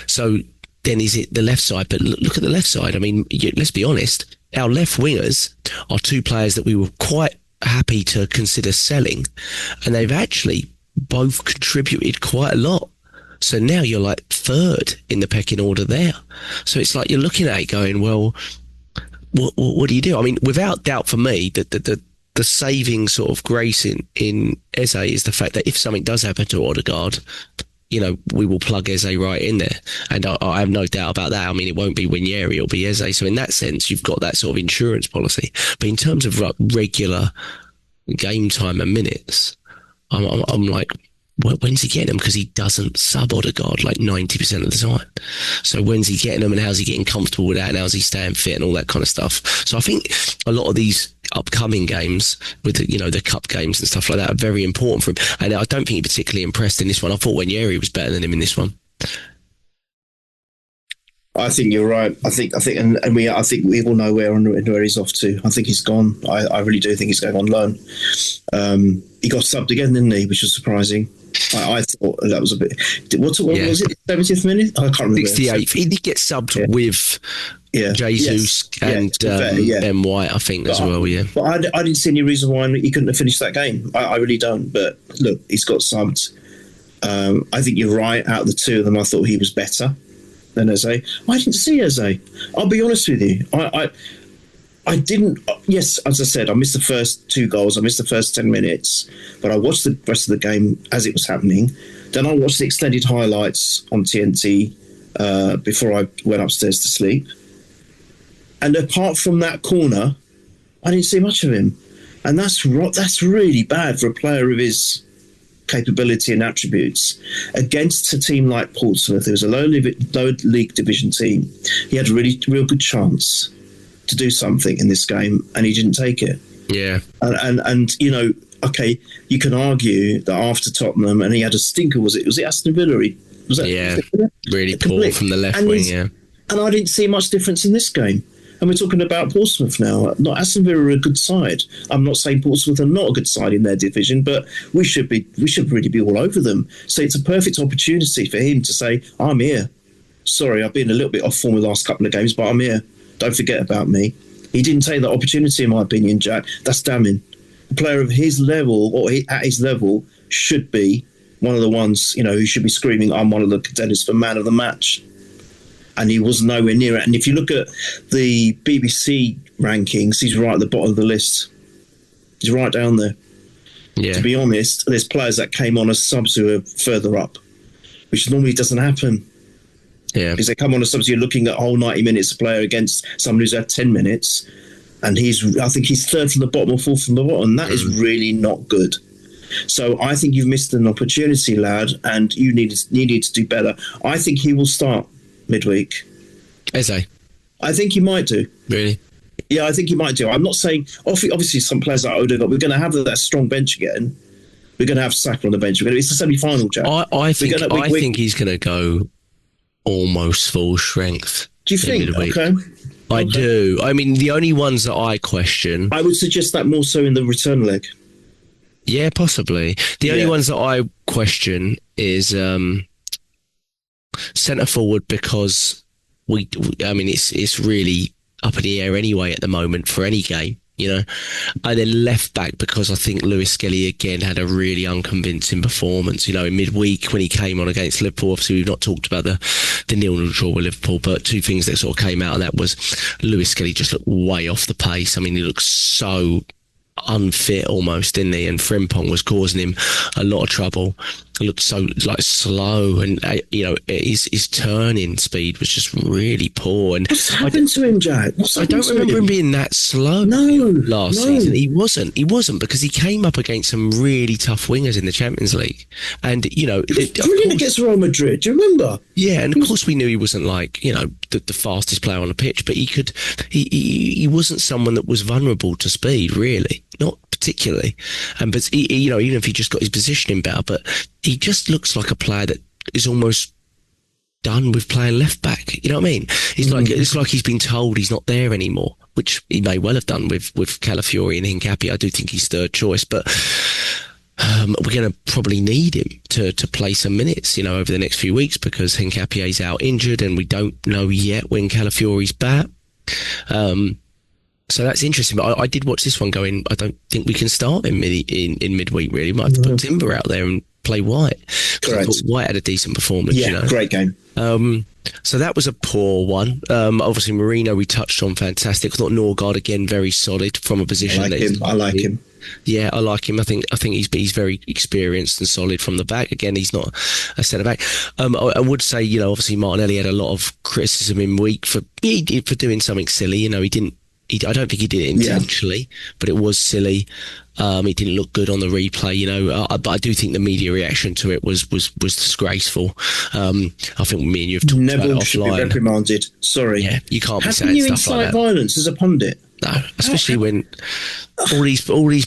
So then is it the left side? But look at the left side. I mean, let's be honest. Our left wingers are two players that we were quite happy to consider selling, and they've actually both contributed quite a lot So now you're like third in the pecking order there. So it's like you're looking at it going, well, what do you do? I mean, without doubt for me, the saving sort of grace in Eze is the fact that if something does happen to Odegaard, you know, we will plug Eze right in there. And I have no doubt about that. I mean, it won't be Winieri, it'll be Eze. So in that sense, you've got that sort of insurance policy. But in terms of like regular game time and minutes, I'm like, when's he getting them? Because he doesn't sub Odegaard like 90% of the time. So when's he getting them, and how's he getting comfortable with that, and how's he staying fit and all that kind of stuff. So I think a lot of these upcoming games with the cup games and stuff like that are very important for him. And I don't think he particularly impressed in this one. I thought Winieri was better than him in this one. I think you're right. I think we all know where he's off to. I think he's gone. I really do think he's going on loan. He got subbed again, didn't he? Which was surprising. I thought that was a bit. What was it? 70th minute? I can't remember. 68th. He did get subbed with Jesus and Ben White, I think, as well. Yeah. But I didn't see any reason why he couldn't have finished that game. I really don't. But look, he's got subbed. I think you're right. Out of the two of them, I thought he was better than Eze. I didn't see Eze. I'll be honest with you. I didn't. Yes, as I said, I missed the first 2 goals. I missed the first 10 minutes, but I watched the rest of the game as it was happening. Then I watched the extended highlights on TNT before I went upstairs to sleep. And apart from that corner, I didn't see much of him, and that's really bad for a player of his capability and attributes against a team like Portsmouth, who was a low league division team. He had a real good chance to do something in this game, and he didn't take it. Yeah. And okay, you can argue that after Tottenham, and he had a stinker, was it Aston Villa? Was that really poor from the left wing, yeah. And I didn't see much difference in this game. And we're talking about Portsmouth now. Not Aston Villa are a good side. I'm not saying Portsmouth are not a good side in their division, but we should really be all over them. So it's a perfect opportunity for him to say, I'm here. Sorry, I've been a little bit off form the last couple of games, but I'm here. Don't forget about me. He didn't take that opportunity, in my opinion, Jack. That's damning. A player of his level, or at his level, should be one of the ones, who should be screaming, I'm one of the contenders for man of the match. And he was nowhere near it. And if you look at the BBC rankings, he's right at the bottom of the list. He's right down there. Yeah. To be honest, there's players that came on as subs who are further up, which normally doesn't happen. Yeah. Because they come on as subs, you're looking at a whole 90 minutes of player against someone who's had 10 minutes. And I think he's third from the bottom or fourth from the bottom. That is really not good. So I think you've missed an opportunity, lad, and you need to do better. I think he will start midweek. Eze? I think he might do. Really? Yeah, I think he might do. I'm not saying... Obviously, some players like Odegaard, we're going to have that strong bench again. We're going to have Saka on the bench. It's the semi-final, Jack. I think he's going to go almost full strength. Do you think? Okay. I do. I mean, the only ones that I question... I would suggest that more so in the return leg. Yeah, possibly. The only ones that I question is centre forward, because it's really up in the air anyway at the moment for any game, And then left back, because I think Lewis Skelly again had a really unconvincing performance, in midweek when he came on against Liverpool. Obviously, we've not talked about the 0-0 draw with Liverpool, but two things that sort of came out of that was Lewis Skelly just looked way off the pace. I mean, he looked so unfit almost, didn't he? And Frimpong was causing him a lot of trouble. He looked so slow, and his turning speed was just really poor. And what's happened to him, Jack? I don't remember him being that slow. Last season he wasn't, because he came up against some really tough wingers in the Champions League, and brilliant against Real Madrid. Do you remember? Yeah, and of course we knew he wasn't like the fastest player on the pitch, but he wasn't someone that was vulnerable to speed, really, not particularly. But even if he just got his positioning better, but he just looks like a player that is almost done with playing left back. You know what I mean? It's like he's been told he's not there anymore, which he may well have done with Calafiori and Hincapié. I do think he's third choice, but we're going to probably need him to play some minutes, over the next few weeks, because Hincapié's out injured, and we don't know yet when Calafiori's back. So that's interesting. But I did watch this one going, I don't think we can start him in midweek, really. Might have to put Timber out there and play White. 'cause I thought White had a decent performance. Yeah, great game. So that was a poor one. Obviously, Marino we touched on, fantastic. I thought Norgard again very solid from a position. I like him. Yeah, I like him. I think he's very experienced and solid from the back. Again, he's not a centre back. I would say, obviously Martinelli had a lot of criticism in week for doing something silly. He didn't. I don't think he did it intentionally, but it was silly. It didn't look good on the replay, but I do think the media reaction to it was disgraceful. I think me and you have talked about it offline. Should be reprimanded. Sorry. Yeah, you can't be How saying can you stuff like incite that. violence as a pundit? No, especially when all these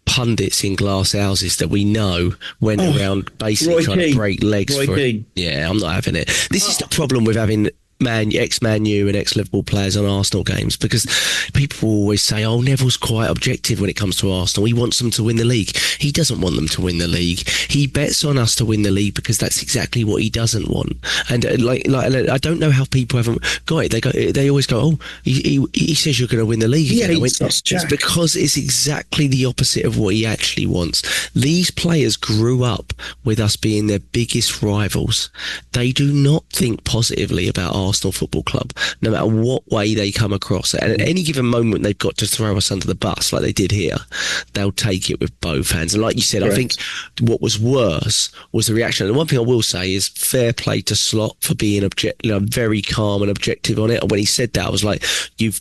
pundits in glass houses that we know went around basically trying to break legs for it. Yeah, I'm not having it. This is the problem with having ex-Man U and ex-Liverpool players on Arsenal games, because people always say, Neville's quite objective when it comes to Arsenal. He wants them to win the league. He doesn't want them to win the league. He bets on us to win the league because that's exactly what he doesn't want. And I don't know how people haven't got it. They always go, he says you're going to win the league. Yeah, it's because it's exactly the opposite of what he actually wants. These players grew up with us being their biggest rivals. They do not think positively about Arsenal Football Club, no matter what way they come across it. And at any given moment they've got to throw us under the bus like they did here, they'll take it with both hands. And like you said, I think what was worse was the reaction. And one thing I will say is fair play to Slot for being very calm and objective on it. And when he said that, I was like, you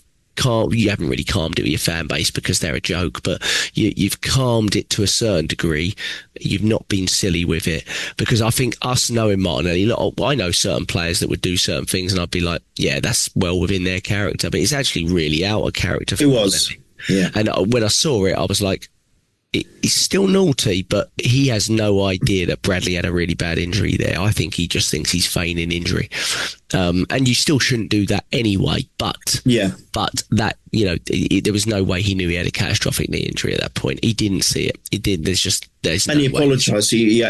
haven't really calmed it with your fan base because they're a joke, but you've calmed it to a certain degree. You've not been silly with it, because I think us knowing Martinelli, I know certain players that would do certain things and I'd be like, yeah, that's well within their character, but it's actually really out of character. It was. Yeah. And when I saw it, I was like, he's still naughty, but he has no idea that Bradley had a really bad injury there. I think he just thinks he's feigning injury. And you still shouldn't do that anyway. But that, there was no way he knew he had a catastrophic knee injury at that point. He didn't see it. He did. There's and no he apologised. He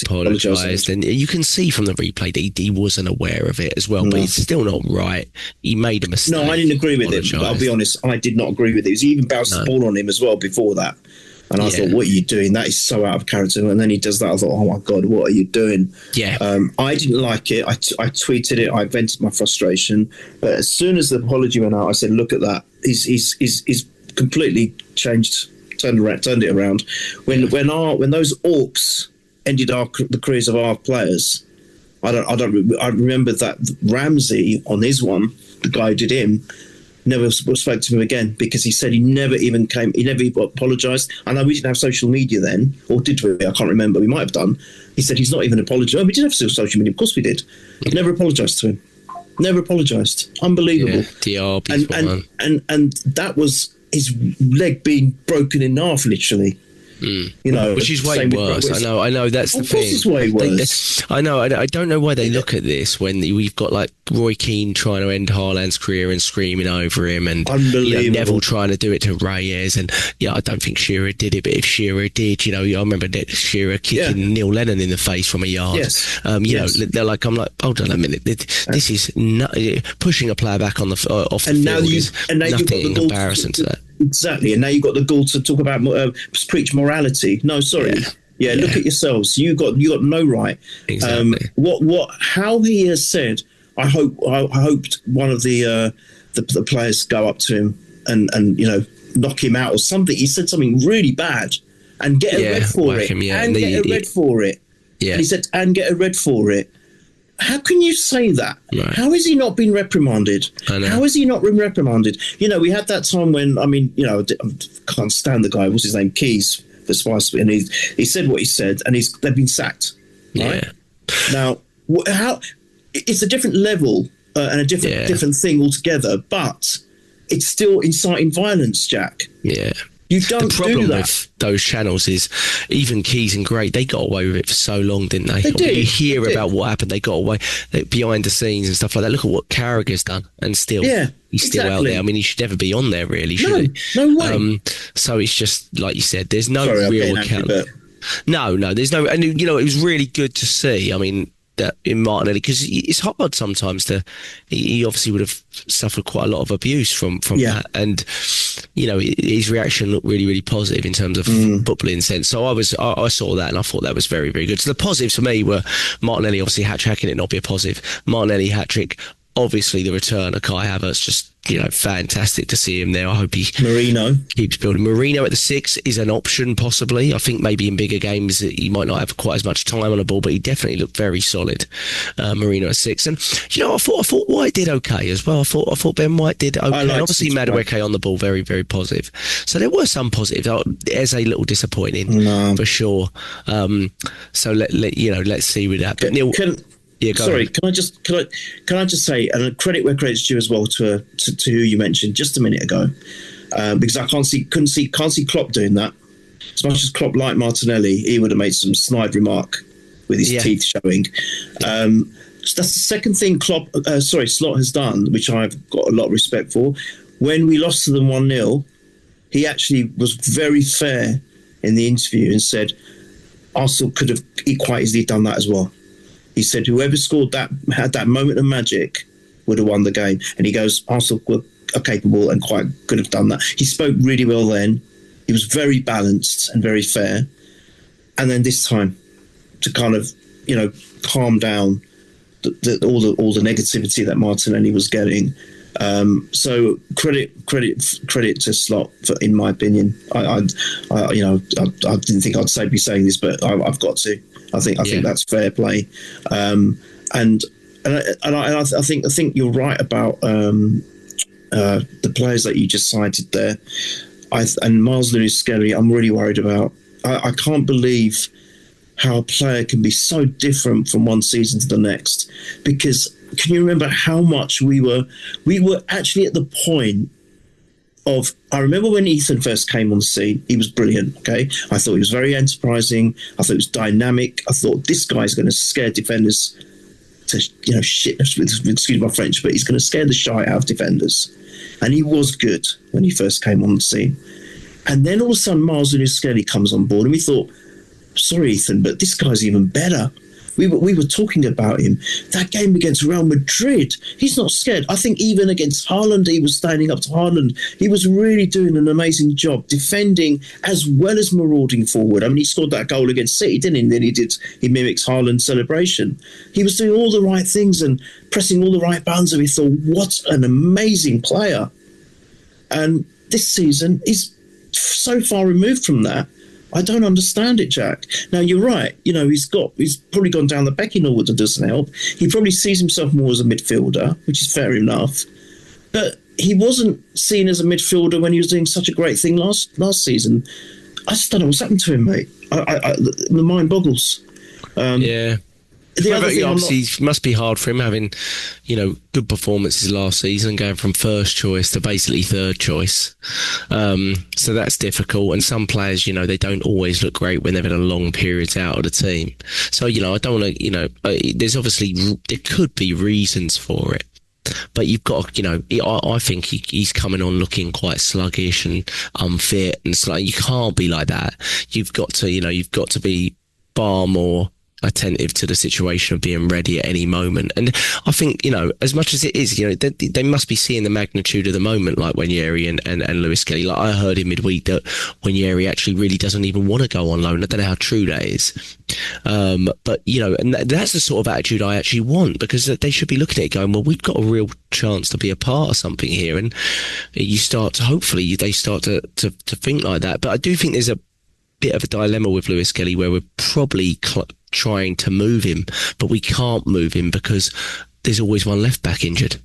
apologised. And you can see from the replay that he wasn't aware of it as well. No. But it's still not right. He made a mistake. No, I didn't agree with him. I'll be honest. I did not agree with it. He even bounced the ball on him as well before that. And I thought, what are you doing? That is so out of character. And then he does that. I thought, oh my God, what are you doing? Yeah. I didn't like it. I tweeted it. I vented my frustration. But as soon as the apology went out, I said, look at that. He's completely changed, turned it around. When those orcs ended the careers of our players, I remember that Ramsey on his one, the guy who did him, never spoke to him again, because he said he never even apologised. I know we didn't have social media then, or did we? I can't remember. We might have done. He said he's not even apologised. Oh, we did have social media. Of course we did. Never apologised to him. Never apologised. Unbelievable. Yeah, and that was his leg being broken in half, literally. Which is way worse. I know that's the thing. It's way worse. I know. I don't know why they look at this when we've got like Roy Keane trying to end Haaland's career and screaming over him, and Neville trying to do it to Reyes, and I don't think Shearer did it, but if Shearer did, I remember Shearer kicking Neil Lennon in the face from a yard. Yes. They're like, I'm like, hold on a minute, this is pushing a player back on the off the field. And now nothing in comparison to that. Exactly, and now you've got the gall to talk about preach morality. No, sorry. Yeah, look at yourselves. You got no right. Exactly. How he has said. I hoped one of the players go up to him and knock him out or something. He said something really bad and get a red for it. Yeah. And he said, and get a red for it. How can you say that? Right. How has he not been reprimanded? How has he not been reprimanded? We had that time when, I can't stand the guy. What's his name? Keys, the Spice. And he said what he said, and they've been sacked. Right? Yeah. Now, how? It's a different level and a different thing altogether, but it's still inciting violence, Jack. Yeah. You don't the problem do that. with those channels is even Keys and Gray, they got away with it for so long, didn't they? They did. You hear about what happened, they got away behind the scenes and stuff like that. Look at what Carragher's done, and still he's still out there. He should never be on there, really, should he? No way. So it's just like you said, there's no real account. No, there's no, and it was really good to see. that in Martinelli, because it's hard sometimes to. He obviously would have suffered quite a lot of abuse from that, and his reaction looked really, really positive in terms of footballing sense. So I saw that and I thought that was very, very good. So the positives for me were Martinelli obviously hat-trick. How can it not be a positive? Martinelli hat-trick. Obviously, the return of Kai Havertz, just fantastic to see him there. I hope he keeps building. Marino at the 6 is an option, possibly. I think maybe in bigger games he might not have quite as much time on the ball, but he definitely looked very solid. Marino at 6, and I thought White did okay as well. I thought Ben White did okay. Obviously, Madueke on the ball, very, very positive. So there were some positives. There's a little disappointing for sure. So let's see with that. But Neil. Sorry, can I just say, and credit where credit's due as well to who you mentioned just a minute ago, because I can't see Klopp doing that. As much as Klopp liked Martinelli, he would have made some snide remark with his teeth showing. So that's the second thing Slot has done, which I've got a lot of respect for. When we lost to them 1-0, he actually was very fair in the interview and said Arsenal could have quite easily done that as well. He said whoever scored that, had that moment of magic, would have won the game. And he goes, Arsenal are capable and quite could have done that. He spoke really well then. He was very balanced and very fair. And then this time, to kind of, calm down all the negativity that Martinelli was getting. So credit to Slot, in my opinion. I didn't think I'd be saying this, but I've got to. I think that's fair play, and I think you're right about the players that you just cited there. And Miles Lewis-Skelly, I'm really worried about. I can't believe how a player can be so different from one season to the next. Because can you remember how much we were actually at the point of, I remember when Ethan first came on the scene, he was brilliant, okay? I thought he was very enterprising. I thought he was dynamic. I thought this guy's going to scare defenders to, shit, excuse my French, but he's going to scare the shite out of defenders. And he was good when he first came on the scene. And then all of a sudden, Miles Lewis-Skelly comes on board and we thought, sorry, Ethan, but this guy's even better. We were talking about him. That game against Real Madrid, he's not scared. I think even against Haaland, he was standing up to Haaland. He was really doing an amazing job, defending as well as marauding forward. I mean, he scored that goal against City, didn't he? And then he mimics Haaland's celebration. He was doing all the right things and pressing all the right buttons, and we thought, what an amazing player. And this season, he's so far removed from that. I don't understand it, Jack. Now, you're right. He's probably gone down the pecking order, doesn't help. He probably sees himself more as a midfielder, which is fair enough. But he wasn't seen as a midfielder when he was doing such a great thing last season. I just don't know what's happened to him, mate. The mind boggles. The other thing obviously, it must be hard for him having, good performances last season, going from first choice to basically third choice. So that's difficult. And some players, they don't always look great when they've had a long periods out of the team. So, I don't want to, there's obviously, there could be reasons for it. But you've got, I think he's coming on looking quite sluggish and unfit, and you can't be like that. You've got to be far more attentive to the situation of being ready at any moment. And I think, as much as it is, they must be seeing the magnitude of the moment, like Wanyeri and Lewis-Skelly. Like, I heard in midweek that Wanyeri actually really doesn't even want to go on loan. I don't know how true that is. But, and that's the sort of attitude I actually want, because they should be looking at it going, well, we've got a real chance to be a part of something here. And you start to, hopefully, they start to think like that. But I do think there's a bit of a dilemma with Lewis-Skelly where we're probably trying to move him, but we can't move him because there's always one left back injured.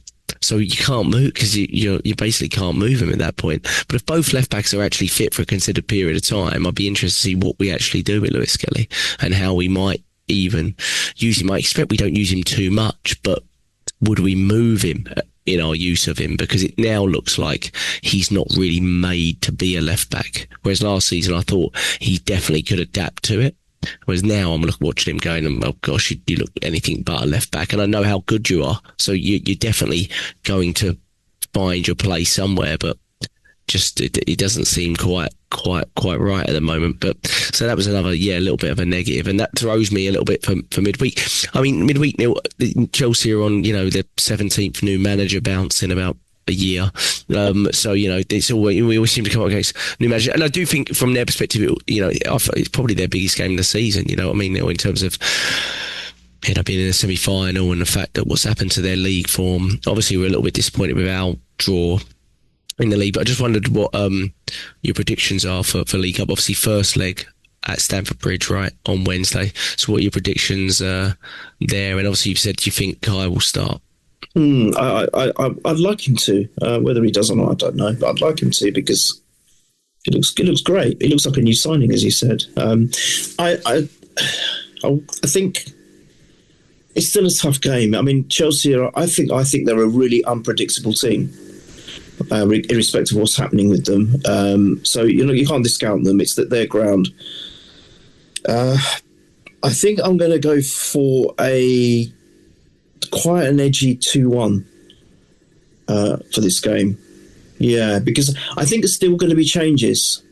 So you can't move, because you basically can't move him at that point. But if both left backs are actually fit for a considered period of time, I'd be interested to see what we actually do with Lewis-Skelly and how we might even use him. I expect we don't use him too much, but would we move him in our use of him? Because it now looks like he's not really made to be a left back. Whereas last season, I thought he definitely could adapt to it. Whereas now I'm watching him going, oh gosh, you look anything but a left back. And I know how good you are. So you're definitely going to find your place somewhere. But it doesn't seem quite right at the moment. But so that was another a little bit of a negative, and that throws me a little bit for midweek. I mean, midweek, Neil, Chelsea are on their 17th new manager bounce in about a year, so it's always, we always seem to come up against new manager, and I do think from their perspective, it's probably their biggest game of the season. You know what I mean? In terms of being in the semi-final, and the fact that what's happened to their league form. Obviously, we're a little bit disappointed with our draw in the league, but I just wondered what your predictions are for League Cup. Obviously, first leg at Stamford Bridge, right, on Wednesday. So what are your predictions there? And obviously, you've said you think Kai will start. I'd like him to. Whether he does or not, I don't know. But I'd like him to, because it looks great. It looks like a new signing, as you said. I think it's still a tough game. I mean, Chelsea I think they're a really unpredictable team, irrespective of what's happening with them. So you can't discount them. It's their ground. I think I'm going to go for quite an edgy 2-1 for this game. Yeah, because I think there's still going to be changes.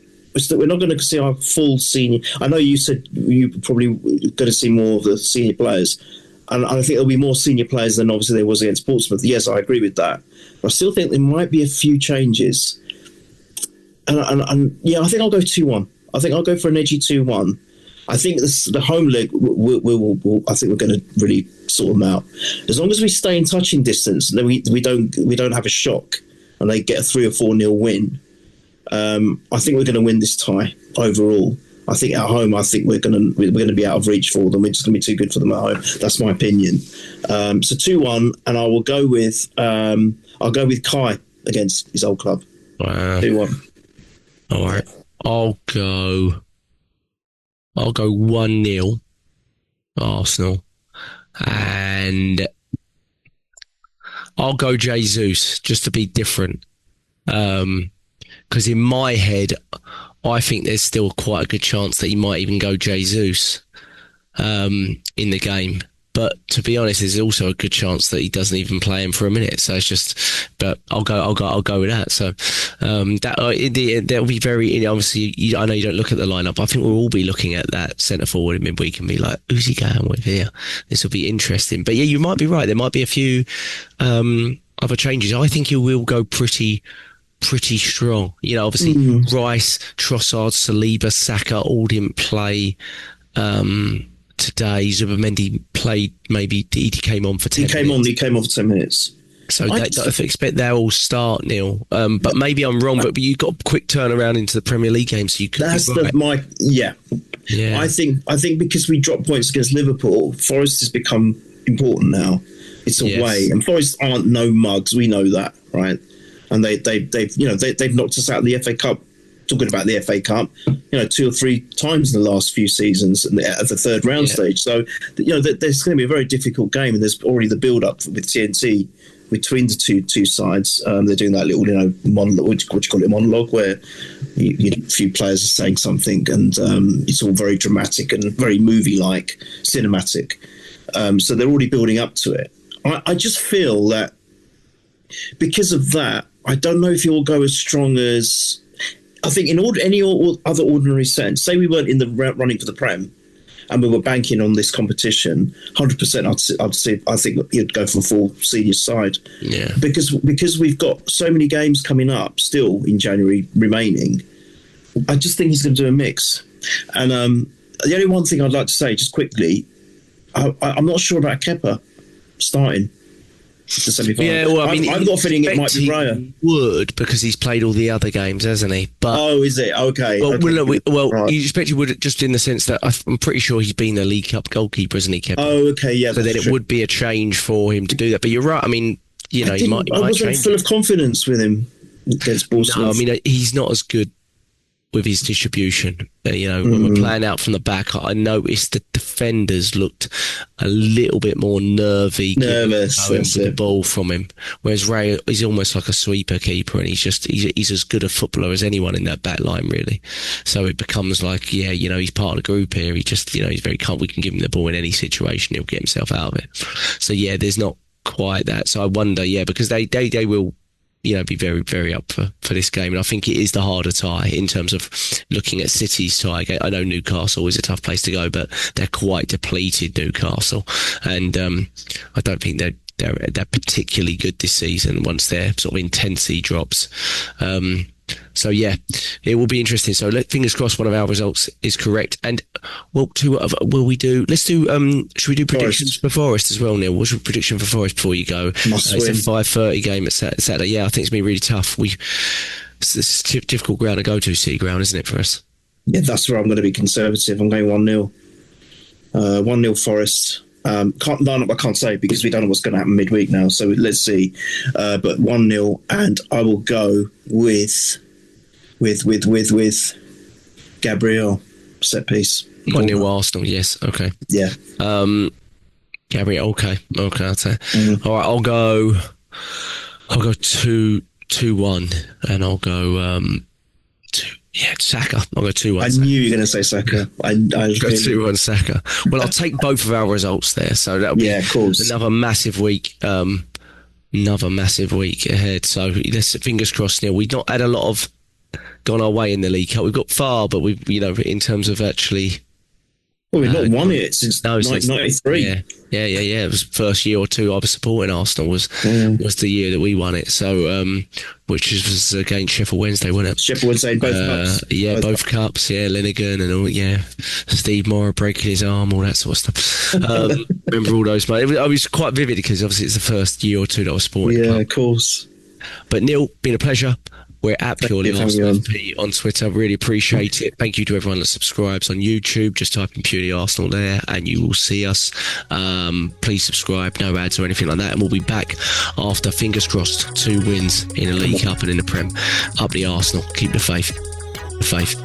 We're not going to see our full senior. I know you said you probably going to see more of the senior players, and I think there'll be more senior players than obviously there was against Portsmouth. Yes, I agree with that. But I still think there might be a few changes. And yeah, I think I'll go 2-1. I think I'll go for an edgy 2-1. I think the home leg, I think we're going to really sort them out. As long as we stay in touching distance, and then we don't have a shock, and they get a 3 or 4-0 win. I think we're going to win this tie overall. I think at home, I think we're going to be out of reach for them. It's just going to be too good for them at home. That's my opinion. So 2-1, and I will go with Kai against his old club. Wow. 2-1. All right, I'll go 1-0 Arsenal, and I'll go Jesus just to be different. Because in my head, I think there's still quite a good chance that he might even go Jesus in the game. But to be honest, there's also a good chance that he doesn't even play him for a minute. So it's just, but I'll go with that. So that'll be very, obviously. I know you don't look at the lineup. I think we'll all be looking at that centre forward in midweek and be like, who's he going with here? This will be interesting. But yeah, you might be right. There might be a few other changes. I think he will go pretty strong. Obviously Rice, Trossard, Saliba, Saka all didn't play today. Zubimendi played, maybe he came on for 10 minutes. He came on for 10 minutes. So I expect they'll start, Neil. But maybe I'm wrong, but you've got a quick turnaround into the Premier League game, so you could be right. Yeah. I think because we dropped points against Liverpool, Forest has become important now. It's away. And Forest aren't no mugs, we know that, right? And they've knocked us out of the FA Cup. Talking about the FA Cup, 2 or 3 times in the last few seasons at the third round stage. So, there's going to be a very difficult game, and there's already the build-up with TNT between the two sides. They're doing that little, monologue, what you call it, monologue, where a few players are saying something, and it's all very dramatic and very movie-like, cinematic. So they're already building up to it. I just feel that because of that, I don't know if you'll go as strong as... I think in any other ordinary sense, say we weren't in the running for the Prem and we were banking on this competition, 100% I think you'd go for a full senior side. Yeah. Because we've got so many games coming up still in January remaining, I just think he's going to do a mix. And the only one thing I'd like to say, just quickly, I'm not sure about Kepa starting. Yeah, well, I mean, I've got a feeling it might be Raya. Would, because he's played all the other games, hasn't he? But is it? Okay. Right. You expect he would, just in the sense that I'm pretty sure he's been a League Cup goalkeeper, hasn't he, Kepa? Oh, okay, yeah. So then it would be a change for him to do that. But you're right. I mean, he might I wasn't full of confidence with him against Portsmouth. No, I mean, he's not as good with his distribution. When we're playing out from the back, I noticed the defenders looked a little bit more nervous with the ball from him, whereas Ray is almost like a sweeper keeper, and he's as good a footballer as anyone in that back line, really. So it becomes like, he's part of the group here. He just, he's very calm. We can give him the ball in any situation, he'll get himself out of it. So yeah, there's not quite that. So I wonder, because they will be very, very up for this game. And I think it is the harder tie in terms of looking at City's tie. I know Newcastle is a tough place to go, but they're quite depleted, Newcastle. And I don't think they're particularly good this season once their sort of intensity drops. So yeah, it will be interesting. So fingers crossed one of our results is correct. And will we do? Let's do. Should we do predictions for Forest as well, Neil? What's your prediction for Forest before you go? It's a 5:30 game at Saturday. Yeah, I think it's been really tough. It's a difficult ground to go to, City ground, isn't it, for us? Yeah, that's where I'm going to be conservative. I'm going 1-0. 1-0 Forest. I can't say because we don't know what's going to happen midweek now. So let's see. But 1-0, and I will go with Gabriel set piece. 1-0 Arsenal. Yes. Okay. Yeah. Gabriel. Okay. I'll say. All right. I'll go 2-1, and I'll go Saka. I'll go 2-1. I knew you were going to say Saka. I go 2-1 Saka. Well, I'll take both of our results there. So that'll be of course. Another massive week. Another massive week ahead. So let's fingers crossed. Neil, we've not had a lot of gone our way in the League Cup. We've got far, but we've in terms of actually. Well, we've not won it since 1993. Yeah. It was the first year or two I was supporting Arsenal was the year that we won it. So, which was against Sheffield Wednesday, wasn't it? Sheffield Wednesday, both cups. Yeah, both cups. Yeah, Linnigan and all. Yeah, Steve Morrow breaking his arm, all that sort of stuff. Remember all those? But I was quite vivid because obviously it's the first year or two that I was supporting. Yeah, of course. But Neil, been a pleasure. We're at Purely Arsenal FP on Twitter. Really appreciate it. Thank you to everyone that subscribes on YouTube. Just type in Purely Arsenal there and you will see us. Please subscribe, no ads or anything like that. And we'll be back after, fingers crossed, 2 wins in the League Cup and in the Prem. Up the Arsenal. Keep the faith. The faith.